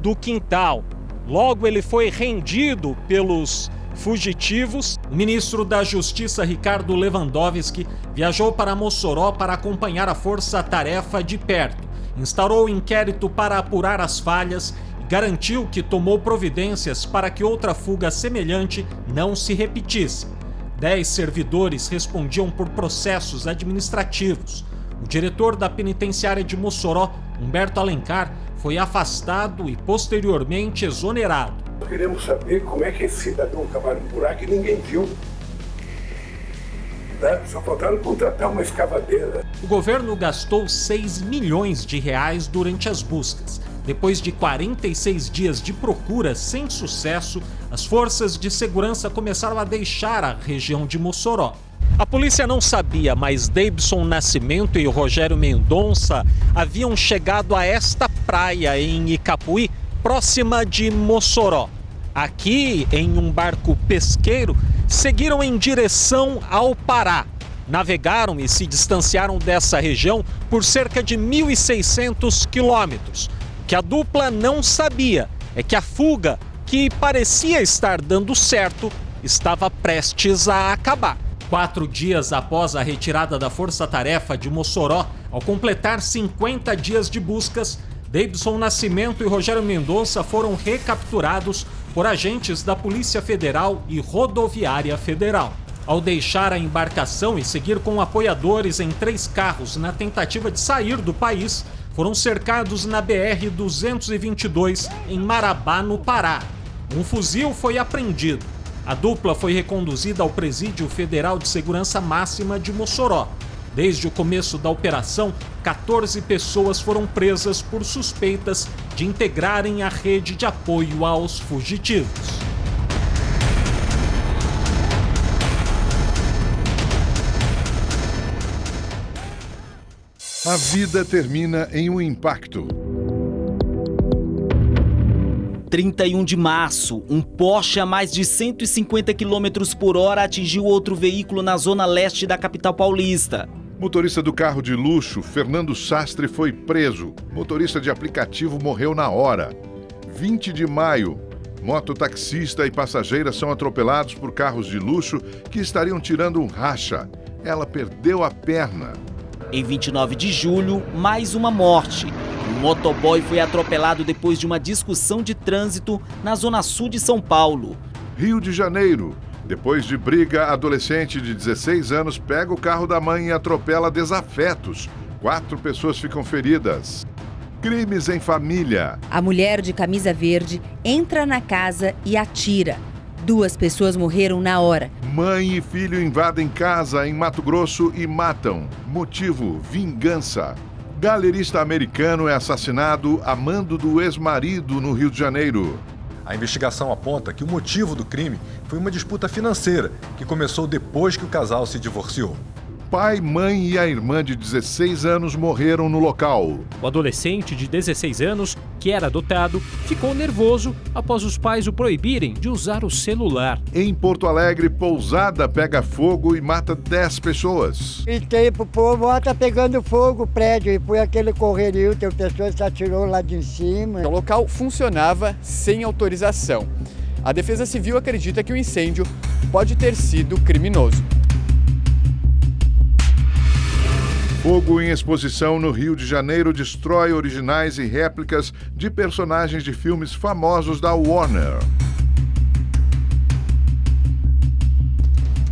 do quintal. Logo ele foi rendido pelos fugitivos. O ministro da Justiça, Ricardo Lewandowski, viajou para Mossoró para acompanhar a força-tarefa de perto. Instaurou inquérito para apurar as falhas e garantiu que tomou providências para que outra fuga semelhante não se repetisse. 10 servidores respondiam por processos administrativos. O diretor da penitenciária de Mossoró, Humberto Alencar, foi afastado e posteriormente exonerado. Queremos saber como é que esse cidadão cavaram um buraco e ninguém viu. Só faltaram contratar uma escavadeira. O governo gastou 6 milhões de reais durante as buscas. Depois de 46 dias de procura sem sucesso, as forças de segurança começaram a deixar a região de Mossoró. A polícia não sabia, mas Deibson Nascimento e Rogério Mendonça haviam chegado a esta praia em Icapuí, próxima de Mossoró. Aqui, em um barco pesqueiro, seguiram em direção ao Pará. Navegaram e se distanciaram dessa região por cerca de 1.600 quilômetros. O que a dupla não sabia é que a fuga, que parecia estar dando certo, estava prestes a acabar. 4 dias após a retirada da força-tarefa de Mossoró, ao completar 50 dias de buscas, Davidson Nascimento e Rogério Mendonça foram recapturados por agentes da Polícia Federal e Rodoviária Federal. Ao deixar a embarcação e seguir com apoiadores em 3 carros na tentativa de sair do país, foram cercados na BR-222 em Marabá, no Pará. Um fuzil foi apreendido. A dupla foi reconduzida ao Presídio Federal de Segurança Máxima de Mossoró. Desde o começo da operação, 14 pessoas foram presas por suspeitas de integrarem a rede de apoio aos fugitivos. A vida termina em um impacto. 31 de março, um Porsche a mais de 150 km por hora atingiu outro veículo na zona leste da capital paulista. Motorista do carro de luxo, Fernando Sastre, foi preso. Motorista de aplicativo morreu na hora. 20 de maio, mototaxista e passageira são atropelados por carros de luxo que estariam tirando um racha. Ela perdeu a perna. Em 29 de julho, mais uma morte. Um motoboy foi atropelado depois de uma discussão de trânsito na zona sul de São Paulo. Rio de Janeiro. Depois de briga, adolescente de 16 anos pega o carro da mãe e atropela desafetos. 4 pessoas ficam feridas. Crimes em família. A mulher de camisa verde entra na casa e atira. 2 pessoas morreram na hora. Mãe e filho invadem casa em Mato Grosso e matam. Motivo: vingança. Galerista americano é assassinado a mando do ex-marido no Rio de Janeiro. A investigação aponta que o motivo do crime foi uma disputa financeira que começou depois que o casal se divorciou. Pai, mãe e a irmã de 16 anos morreram no local. O adolescente de 16 anos, que era adotado, ficou nervoso após os pais o proibirem de usar o celular. Em Porto Alegre, pousada pega fogo e mata 10 pessoas. Gritei pro povo, ó, tá pegando fogo o prédio. E foi aquele correrio, tem pessoas que atirou lá de cima. O local funcionava sem autorização. A Defesa Civil acredita que o incêndio pode ter sido criminoso. Fogo em exposição no Rio de Janeiro destrói originais e réplicas de personagens de filmes famosos da Warner.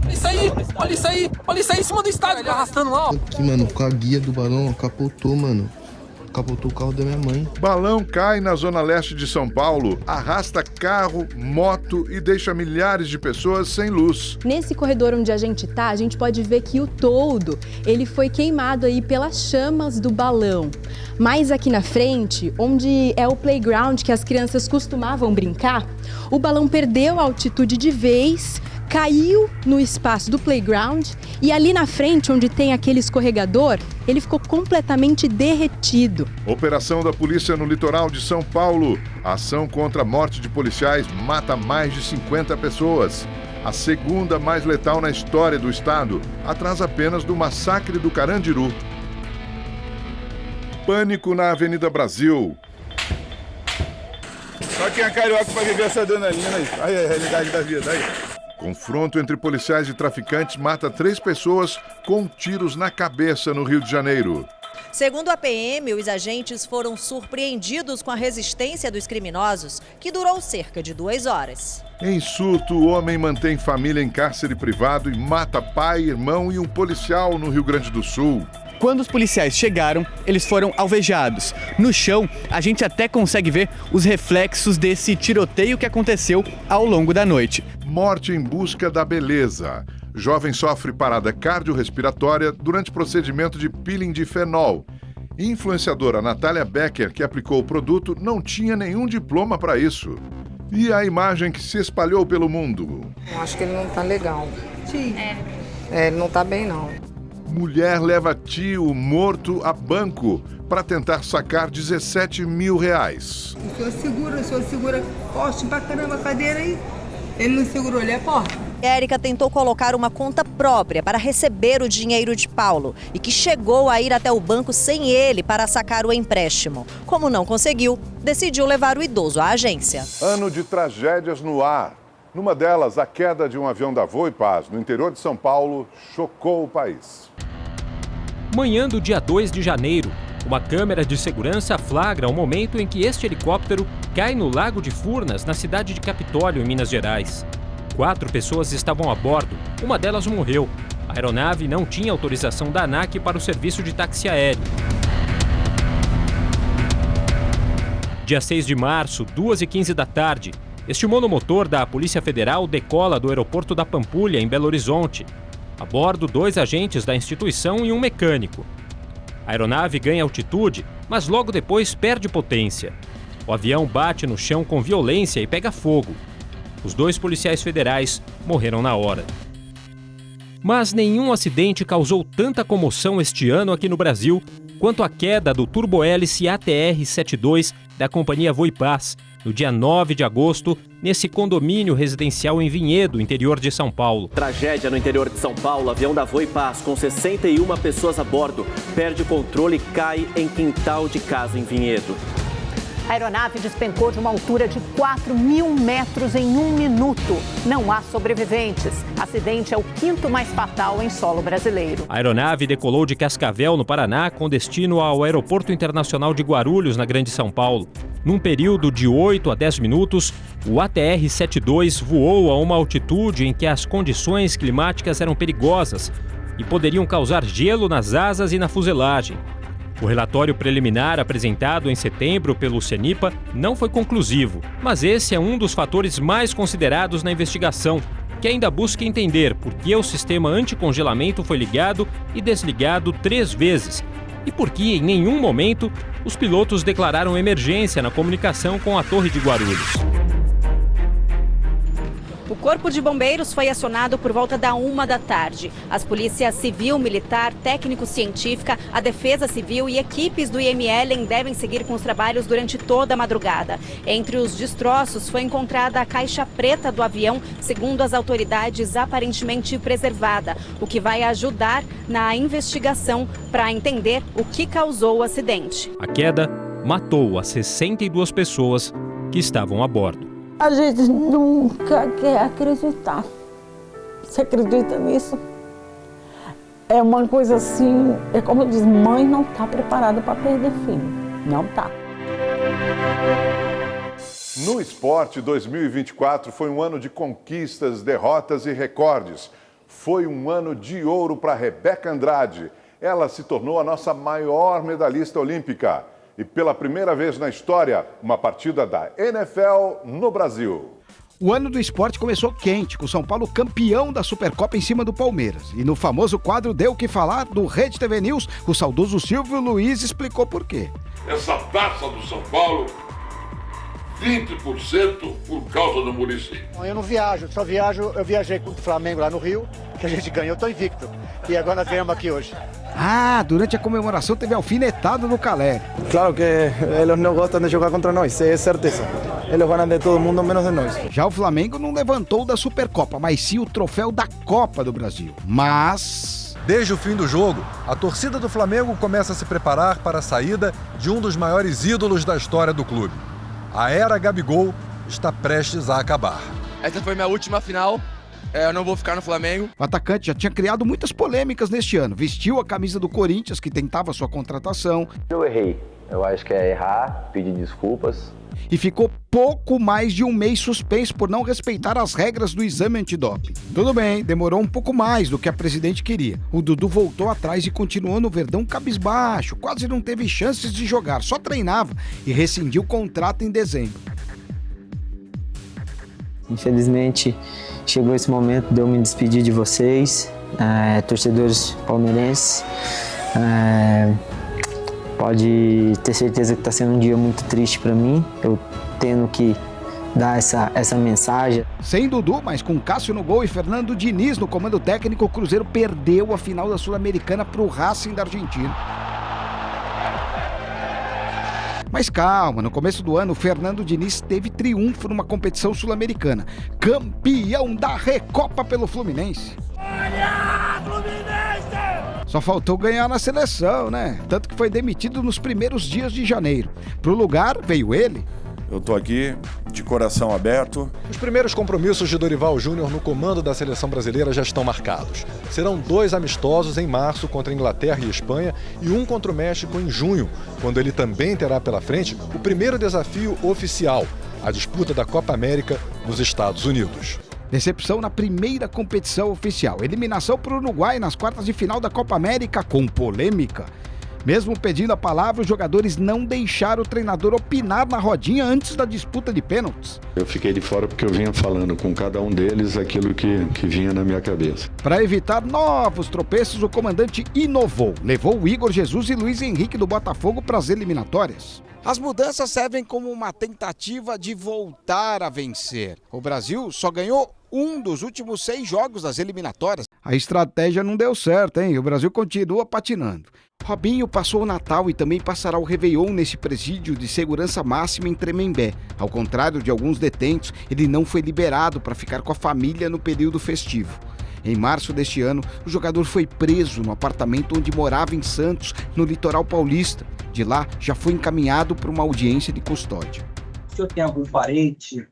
Olha isso aí, olha isso aí, olha isso aí em cima do estádio, ele arrastando lá, ó. Aqui, mano, com a guia do balão, capotou, mano. Capotou o carro da minha mãe. Balão cai na zona leste de São Paulo, arrasta carro, moto e deixa milhares de pessoas sem luz. Nesse corredor onde a gente tá, a gente pode ver que o toldo, ele foi queimado aí pelas chamas do balão. Mas aqui na frente, onde é o playground que as crianças costumavam brincar, o balão perdeu a altitude de vez, caiu no espaço do playground e ali na frente, onde tem aquele escorregador, ele ficou completamente derretido. Operação da polícia no litoral de São Paulo. A ação contra a morte de policiais mata mais de 50 pessoas. A segunda mais letal na história do estado, atrás apenas do massacre do Carandiru. Pânico na Avenida Brasil. Só quem é carioca para viver essa adrenalina aí. Aí a realidade da vida, aí. Confronto entre policiais e traficantes mata 3 pessoas com tiros na cabeça no Rio de Janeiro. Segundo a PM, os agentes foram surpreendidos com a resistência dos criminosos, que durou cerca de 2 horas. Em surto, o homem mantém família em cárcere privado e mata pai, irmão e um policial no Rio Grande do Sul. Quando os policiais chegaram, eles foram alvejados. No chão, a gente até consegue ver os reflexos desse tiroteio que aconteceu ao longo da noite. Morte em busca da beleza. Jovem sofre parada cardiorrespiratória durante procedimento de peeling de fenol. Influenciadora Natália Becker, que aplicou o produto, não tinha nenhum diploma para isso. E a imagem que se espalhou pelo mundo. Eu acho que ele não tá legal. Sim. Ele não tá bem, não. Mulher leva tio morto a banco para tentar sacar R$17 mil. O senhor segura forte pra caramba a cadeira aí. Ele não segurou, ele é forte. Érica tentou colocar uma conta própria para receber o dinheiro de Paulo e que chegou a ir até o banco sem ele para sacar o empréstimo. Como não conseguiu, decidiu levar o idoso à agência. Ano de tragédias no ar. Numa delas, a queda de um avião da Voipaz no interior de São Paulo chocou o país. Manhã do dia 2 de janeiro, Uma câmera de segurança flagra o momento em que este helicóptero cai no Lago de Furnas, na cidade de Capitólio, em Minas Gerais. 4 pessoas estavam a bordo, uma delas morreu. A aeronave não tinha autorização da ANAC para o serviço de táxi aéreo. Dia 6 de março, 2h15 da tarde, este monomotor da Polícia Federal decola do aeroporto da Pampulha, em Belo Horizonte. A bordo, 2 agentes da instituição e um mecânico. A aeronave ganha altitude, mas logo depois perde potência. O avião bate no chão com violência e pega fogo. Os 2 policiais federais morreram na hora. Mas nenhum acidente causou tanta comoção este ano aqui no Brasil quanto a queda do turbohélice ATR-72 da companhia Voipaz, no dia 9 de agosto, nesse condomínio residencial em Vinhedo, interior de São Paulo. Tragédia no interior de São Paulo. Avião da Voipaz, com 61 pessoas a bordo, perde o controle e cai em quintal de casa em Vinhedo. A aeronave despencou de uma altura de 4.000 metros em 1 minuto. Não há sobreviventes. Acidente é o 5º mais fatal em solo brasileiro. A aeronave decolou de Cascavel, no Paraná, com destino ao Aeroporto Internacional de Guarulhos, na Grande São Paulo. Num período de 8 a 10 minutos, o ATR-72 voou a uma altitude em que as condições climáticas eram perigosas e poderiam causar gelo nas asas e na fuselagem. O relatório preliminar apresentado em setembro pelo CENIPA não foi conclusivo, mas esse é um dos fatores mais considerados na investigação, que ainda busca entender por que o sistema anticongelamento foi ligado e desligado 3 vezes e por que, em nenhum momento, os pilotos declararam emergência na comunicação com a Torre de Guarulhos. O Corpo de Bombeiros foi acionado por volta da 1 da tarde. As polícias civil, militar, técnico-científica, a defesa civil e equipes do IML devem seguir com os trabalhos durante toda a madrugada. Entre os destroços foi encontrada a caixa preta do avião, segundo as autoridades, aparentemente preservada, o que vai ajudar na investigação para entender o que causou o acidente. A queda matou as 62 pessoas que estavam a bordo. A gente nunca quer acreditar. Você acredita nisso? É uma coisa assim, é como diz, mãe não está preparada para perder filho. Não está. No esporte, 2024 foi um ano de conquistas, derrotas e recordes. Foi um ano de ouro para Rebeca Andrade. Ela se tornou a nossa maior medalhista olímpica. E pela primeira vez na história, uma partida da NFL no Brasil. O ano do esporte começou quente, com São Paulo campeão da Supercopa em cima do Palmeiras. E no famoso quadro Deu o que Falar, do Rede TV News, o saudoso Silvio Luiz explicou por quê. Essa taça do São Paulo, 20% por causa do Muricy. Eu não viajo, eu viajei com o Flamengo lá no Rio, que a gente ganhou, eu tô invicto. E agora nós ganhamos aqui hoje. Ah, durante a comemoração teve alfinetado no Caleri. Claro que eles não gostam de jogar contra nós, é certeza. Eles ganham de todo mundo, menos de nós. Já o Flamengo não levantou da Supercopa, mas sim o troféu da Copa do Brasil. Mas... Desde o fim do jogo, a torcida do Flamengo começa a se preparar para a saída de um dos maiores ídolos da história do clube. A era Gabigol está prestes a acabar. Essa foi minha última final. Eu não vou ficar no Flamengo. O atacante já tinha criado muitas polêmicas neste ano. Vestiu a camisa do Corinthians, que tentava sua contratação. Eu errei. Eu acho que é errar, pedir desculpas. E ficou pouco mais de um mês suspenso por não respeitar as regras do exame antidoping. Tudo bem, demorou um pouco mais do que a presidente queria. O Dudu voltou atrás e continuou no Verdão cabisbaixo. Quase não teve chances de jogar, só treinava e rescindiu o contrato em dezembro. Infelizmente, chegou esse momento de eu me despedir de vocês, torcedores palmeirenses. Pode ter certeza que está sendo um dia muito triste para mim, eu tendo que dar essa mensagem. Sem Dudu, mas com Cássio no gol e Fernando Diniz no comando técnico, o Cruzeiro perdeu a final da Sul-Americana para o Racing da Argentina. Mas calma, no começo do ano, o Fernando Diniz teve triunfo numa competição sul-americana. Campeão da Recopa pelo Fluminense. Olha, Fluminense! Só faltou ganhar na seleção, né? Tanto que foi demitido nos primeiros dias de janeiro. Pro lugar veio ele. Eu estou aqui de coração aberto. Os primeiros compromissos de Dorival Júnior no comando da seleção brasileira já estão marcados. Serão 2 amistosos em março contra a Inglaterra e Espanha e um contra o México em junho, quando ele também terá pela frente o primeiro desafio oficial, a disputa da Copa América nos Estados Unidos. Decepção na primeira competição oficial. Eliminação para o Uruguai nas quartas de final da Copa América com polêmica. Mesmo pedindo a palavra, os jogadores não deixaram o treinador opinar na rodinha antes da disputa de pênaltis. Eu fiquei de fora porque eu vinha falando com cada um deles aquilo que vinha na minha cabeça. Para evitar novos tropeços, o comandante inovou. Levou o Igor Jesus e Luiz Henrique do Botafogo para as eliminatórias. As mudanças servem como uma tentativa de voltar a vencer. O Brasil só ganhou um dos últimos 6 jogos das eliminatórias. A estratégia não deu certo, hein? O Brasil continua patinando. Robinho passou o Natal e também passará o Réveillon nesse presídio de segurança máxima em Tremembé. Ao contrário de alguns detentos, ele não foi liberado para ficar com a família no período festivo. Em março deste ano, o jogador foi preso no apartamento onde morava em Santos, no litoral paulista. De lá, já foi encaminhado para uma audiência de custódia. O senhor tem algum parente,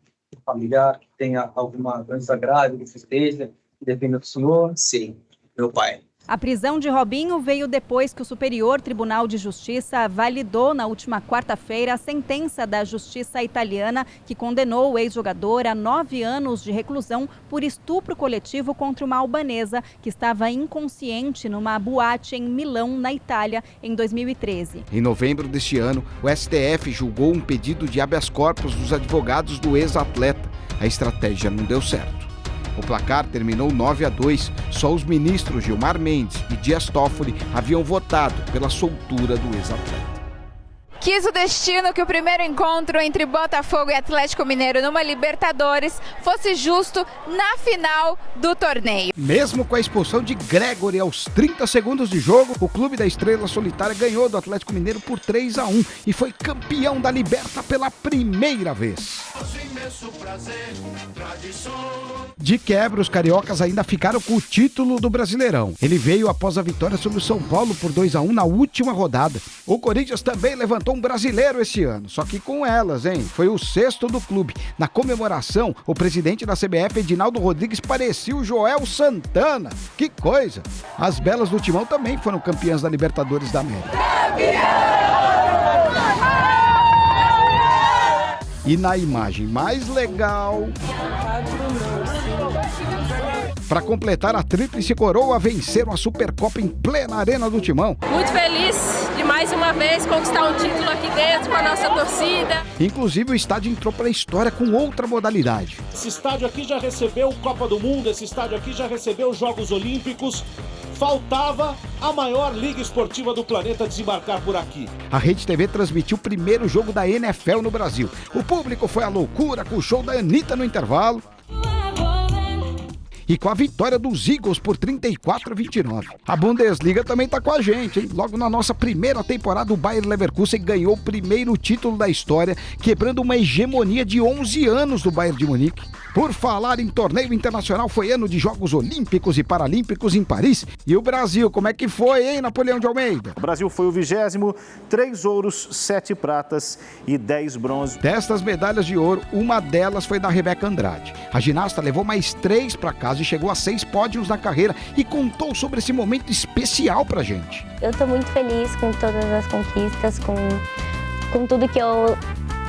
familiar, que tenha alguma doença grave, que esteja, que dependa do senhor? Sim, meu pai. A prisão de Robinho veio depois que o Superior Tribunal de Justiça validou na última quarta-feira a sentença da Justiça italiana que condenou o ex-jogador a 9 anos de reclusão por estupro coletivo contra uma albanesa que estava inconsciente numa boate em Milão, na Itália, em 2013. Em novembro deste ano, o STF julgou um pedido de habeas corpus dos advogados do ex-atleta. A estratégia não deu certo. O placar terminou 9-2. Só os ministros Gilmar Mendes e Dias Toffoli haviam votado pela soltura do ex-atleta. Quis o destino que o primeiro encontro entre Botafogo e Atlético Mineiro numa Libertadores fosse justo na final do torneio. Mesmo com a expulsão de Gregory aos 30 segundos de jogo, o clube da Estrela Solitária ganhou do Atlético Mineiro por 3-1 e foi campeão da Liberta pela primeira vez. De quebra, os cariocas ainda ficaram com o título do Brasileirão. Ele veio após a vitória sobre o São Paulo por 2-1 na última rodada. O Corinthians também levantou um brasileiro esse ano, só que com elas, hein? Foi o 6º do clube. Na comemoração, o presidente da CBF, Edinaldo Rodrigues, parecia o Joel Santana. Que coisa! As belas do Timão também foram campeãs da Libertadores da América. E na imagem mais legal, para completar a tríplice coroa, venceram a Supercopa em plena Arena do Timão. Muito feliz de mais uma vez conquistar um título aqui dentro com a nossa torcida. Inclusive o estádio entrou para a história com outra modalidade. Esse estádio aqui já recebeu Copa do Mundo, esse estádio aqui já recebeu Jogos Olímpicos. Faltava a maior liga esportiva do planeta desembarcar por aqui. A Rede TV transmitiu o primeiro jogo da NFL no Brasil. O público foi à loucura com o show da Anitta no intervalo. E com a vitória dos Eagles por 34-29. A Bundesliga também tá com a gente, hein? Logo na nossa primeira temporada, o Bayer Leverkusen ganhou o primeiro título da história, quebrando uma hegemonia de 11 anos do Bayern de Munique. Por falar em torneio internacional, foi ano de Jogos Olímpicos e Paralímpicos em Paris. E o Brasil, como é que foi, hein, Napoleão de Almeida? O Brasil foi o 20º, 3 ouros, 7 pratas e 10 bronzes. Destas medalhas de ouro, uma delas foi da Rebeca Andrade. A ginasta levou mais 3 para casa e chegou a 6 pódios na carreira e contou sobre esse momento especial pra gente. Eu tô muito feliz com todas as conquistas, com tudo que eu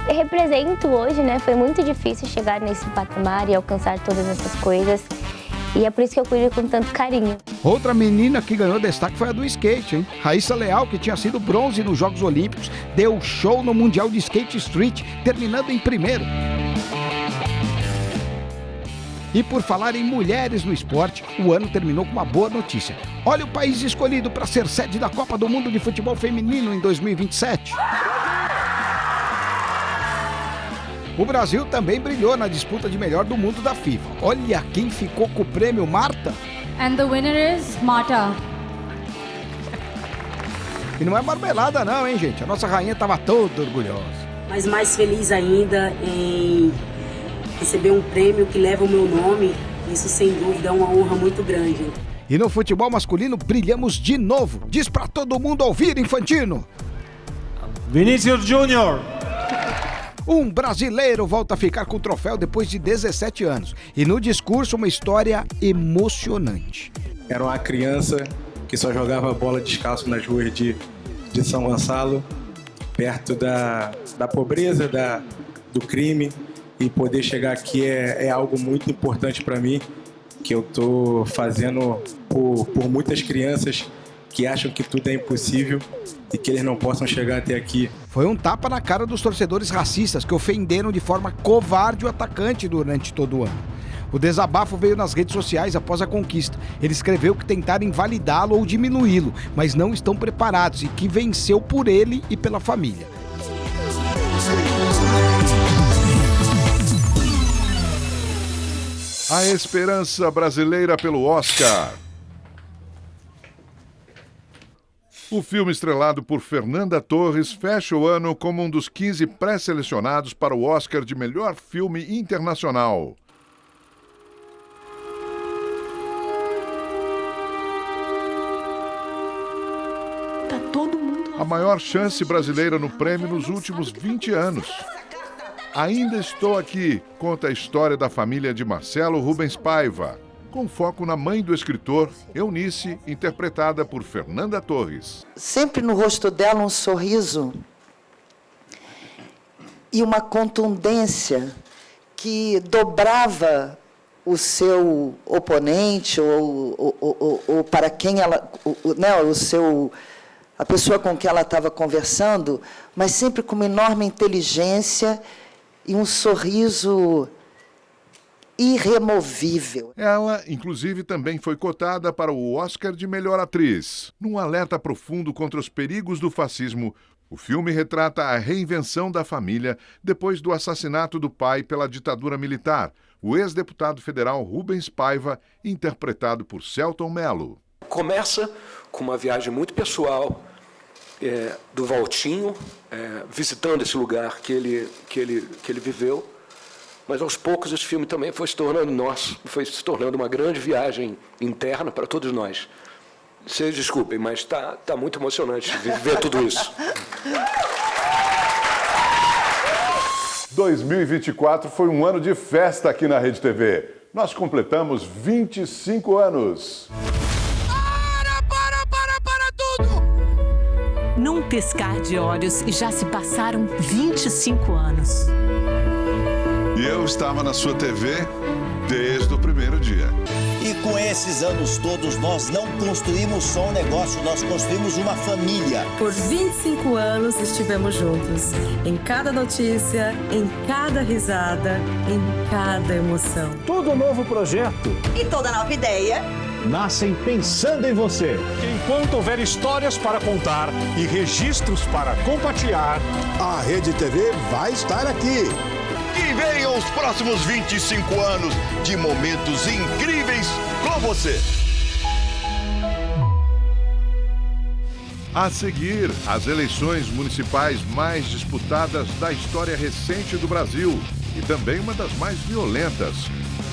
represento hoje, né? Foi muito difícil chegar nesse patamar e alcançar todas essas coisas. E é por isso que eu cuido com tanto carinho. Outra menina que ganhou destaque foi a do skate, hein? Raíssa Leal, que tinha sido bronze nos Jogos Olímpicos, deu show no Mundial de Skate Street, terminando em primeiro. E por falar em mulheres no esporte, o ano terminou com uma boa notícia. Olha o país escolhido para ser sede da Copa do Mundo de Futebol Feminino em 2027. O Brasil também brilhou na disputa de melhor do mundo da FIFA. Olha quem ficou com o prêmio, Marta. And the winner is Marta. E não é marmelada não, hein, gente? A nossa rainha estava toda orgulhosa. Mas mais feliz ainda em receber um prêmio que leva o meu nome. Isso, sem dúvida, é uma honra muito grande. E no futebol masculino, brilhamos de novo. Diz pra todo mundo ouvir, Infantino. Vinícius Júnior. Um brasileiro volta a ficar com o troféu depois de 17 anos. E no discurso, uma história emocionante. Era uma criança que só jogava bola descalço nas ruas de São Gonçalo, perto da pobreza, do crime. E poder chegar aqui é algo muito importante para mim, que eu estou fazendo por muitas crianças que acham que tudo é impossível e que eles não possam chegar até aqui. Foi um tapa na cara dos torcedores racistas que ofenderam de forma covarde o atacante durante todo o ano. O desabafo veio nas redes sociais após a conquista. Ele escreveu que tentaram invalidá-lo ou diminuí-lo, mas não estão preparados e que venceu por ele e pela família. A esperança brasileira pelo Oscar. O filme estrelado por Fernanda Torres fecha o ano como um dos 15 pré-selecionados para o Oscar de melhor filme internacional. Tá todo mundo... A maior chance brasileira no prêmio nos últimos 20 anos. Ainda Estou Aqui conta a história da família de Marcelo Rubens Paiva, com foco na mãe do escritor, Eunice, interpretada por Fernanda Torres. Sempre no rosto dela um sorriso e uma contundência que dobrava o seu oponente ou para quem ela, a pessoa com quem ela estava conversando, mas sempre com uma enorme inteligência e um sorriso irremovível. Ela, inclusive, também foi cotada para o Oscar de Melhor Atriz. Num alerta profundo contra os perigos do fascismo, o filme retrata a reinvenção da família depois do assassinato do pai pela ditadura militar, o ex-deputado federal Rubens Paiva, interpretado por Selton Mello. Começa com uma viagem muito pessoal do Valtinho, visitando esse lugar que ele viveu. Mas, aos poucos, esse filme também foi se tornando uma grande viagem interna para todos nós. Vocês desculpem, mas está muito emocionante ver tudo isso. 2024 foi um ano de festa aqui na Rede TV. Nós completamos 25 anos. Para tudo! Num piscar de olhos, já se passaram 25 anos. E eu estava na sua TV desde o primeiro dia. E com esses anos todos, nós não construímos só um negócio, nós construímos uma família. Por 25 anos estivemos juntos. Em cada notícia, em cada risada, em cada emoção. Todo novo projeto E toda nova ideia nascem pensando em você. Enquanto houver histórias para contar e registros para compartilhar, A Rede TV vai estar aqui. Que venham os próximos 25 anos de momentos incríveis com você. A seguir, as eleições municipais mais disputadas da história recente do Brasil e também uma das mais violentas.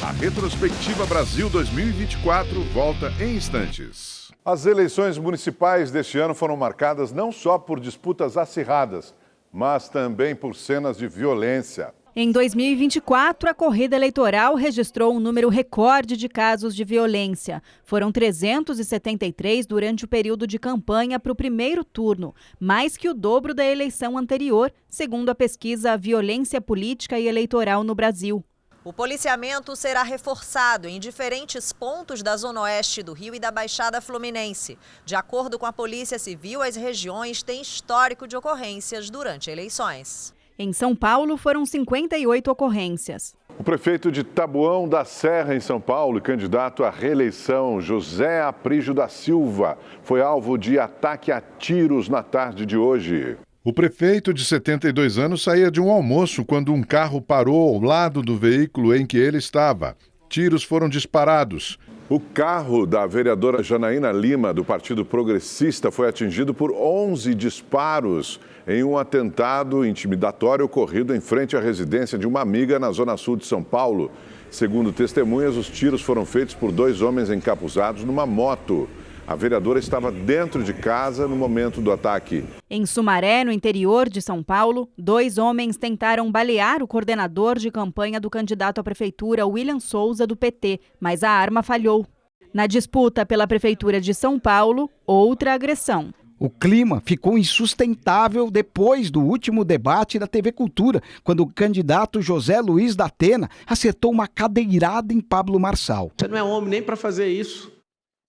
A Retrospectiva Brasil 2024 volta em instantes. As eleições municipais deste ano foram marcadas não só por disputas acirradas, mas também por cenas de violência. Em 2024, a corrida eleitoral registrou um número recorde de casos de violência. Foram 373 durante o período de campanha para o primeiro turno, mais que o dobro da eleição anterior, segundo a pesquisa Violência Política e Eleitoral no Brasil. O policiamento será reforçado em diferentes pontos da Zona Oeste do Rio e da Baixada Fluminense. De acordo com a Polícia Civil, as regiões têm histórico de ocorrências durante eleições. Em São Paulo, foram 58 ocorrências. O prefeito de Taboão da Serra, em São Paulo, e candidato à reeleição, José Aprígio da Silva, foi alvo de ataque a tiros na tarde de hoje. O prefeito, de 72 anos, saía de um almoço quando um carro parou ao lado do veículo em que ele estava. Tiros foram disparados. O carro da vereadora Janaína Lima, do Partido Progressista, foi atingido por 11 disparos em um atentado intimidatório ocorrido em frente à residência de uma amiga na Zona Sul de São Paulo. Segundo testemunhas, os tiros foram feitos por 2 homens encapuzados numa moto. A vereadora estava dentro de casa no momento do ataque. Em Sumaré, no interior de São Paulo, 2 homens tentaram balear o coordenador de campanha do candidato à prefeitura, William Souza, do PT, mas a arma falhou. Na disputa pela prefeitura de São Paulo, outra agressão. O clima ficou insustentável depois do último debate da TV Cultura, quando o candidato José Luiz da Atena acertou uma cadeirada em Pablo Marçal. Você não é homem nem para fazer isso.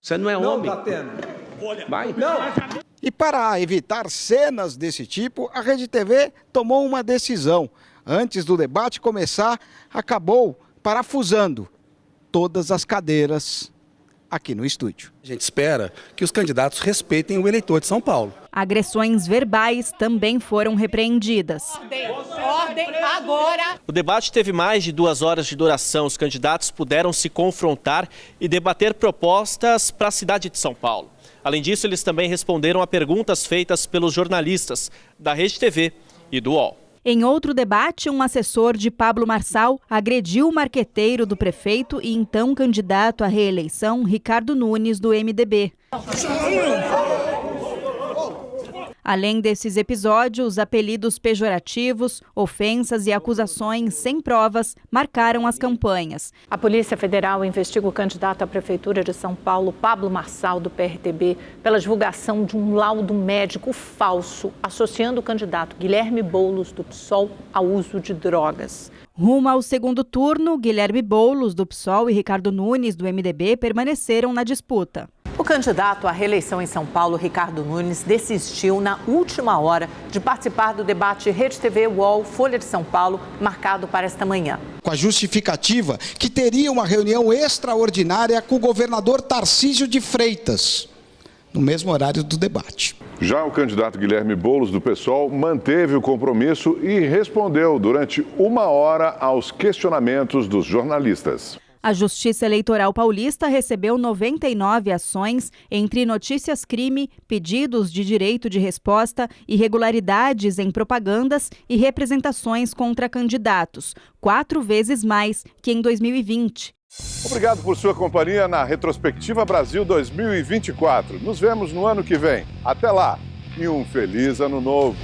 Você não é homem. Não, Datena. Vai. Não. E para evitar cenas desse tipo, a Rede TV tomou uma decisão. Antes do debate começar, acabou parafusando todas as cadeiras aqui no estúdio. A gente espera que os candidatos respeitem o eleitor de São Paulo. Agressões verbais também foram repreendidas. Ordem agora! O debate teve mais de 2 horas de duração. Os candidatos puderam se confrontar e debater propostas para a cidade de São Paulo. Além disso, eles também responderam a perguntas feitas pelos jornalistas da Rede TV e do UOL. Em outro debate, um assessor de Pablo Marçal agrediu o marqueteiro do prefeito e então candidato à reeleição, Ricardo Nunes, do MDB. Além desses episódios, apelidos pejorativos, ofensas e acusações sem provas marcaram as campanhas. A Polícia Federal investiga o candidato à Prefeitura de São Paulo, Pablo Marçal, do PRTB, pela divulgação de um laudo médico falso, associando o candidato Guilherme Boulos, do PSOL, ao uso de drogas. Rumo ao segundo turno, Guilherme Boulos, do PSOL, e Ricardo Nunes, do MDB, permaneceram na disputa. O candidato à reeleição em São Paulo, Ricardo Nunes, desistiu na última hora de participar do debate Rede TV, UOL, Folha de São Paulo, marcado para esta manhã. Com a justificativa que teria uma reunião extraordinária com o governador Tarcísio de Freitas, no mesmo horário do debate. Já o candidato Guilherme Boulos, do PSOL, manteve o compromisso e respondeu durante 1 hora aos questionamentos dos jornalistas. A Justiça Eleitoral Paulista recebeu 99 ações entre notícias-crime, pedidos de direito de resposta, irregularidades em propagandas e representações contra candidatos, 4 vezes mais que em 2020. Obrigado por sua companhia na Retrospectiva Brasil 2024. Nos vemos no ano que vem. Até lá e um feliz ano novo.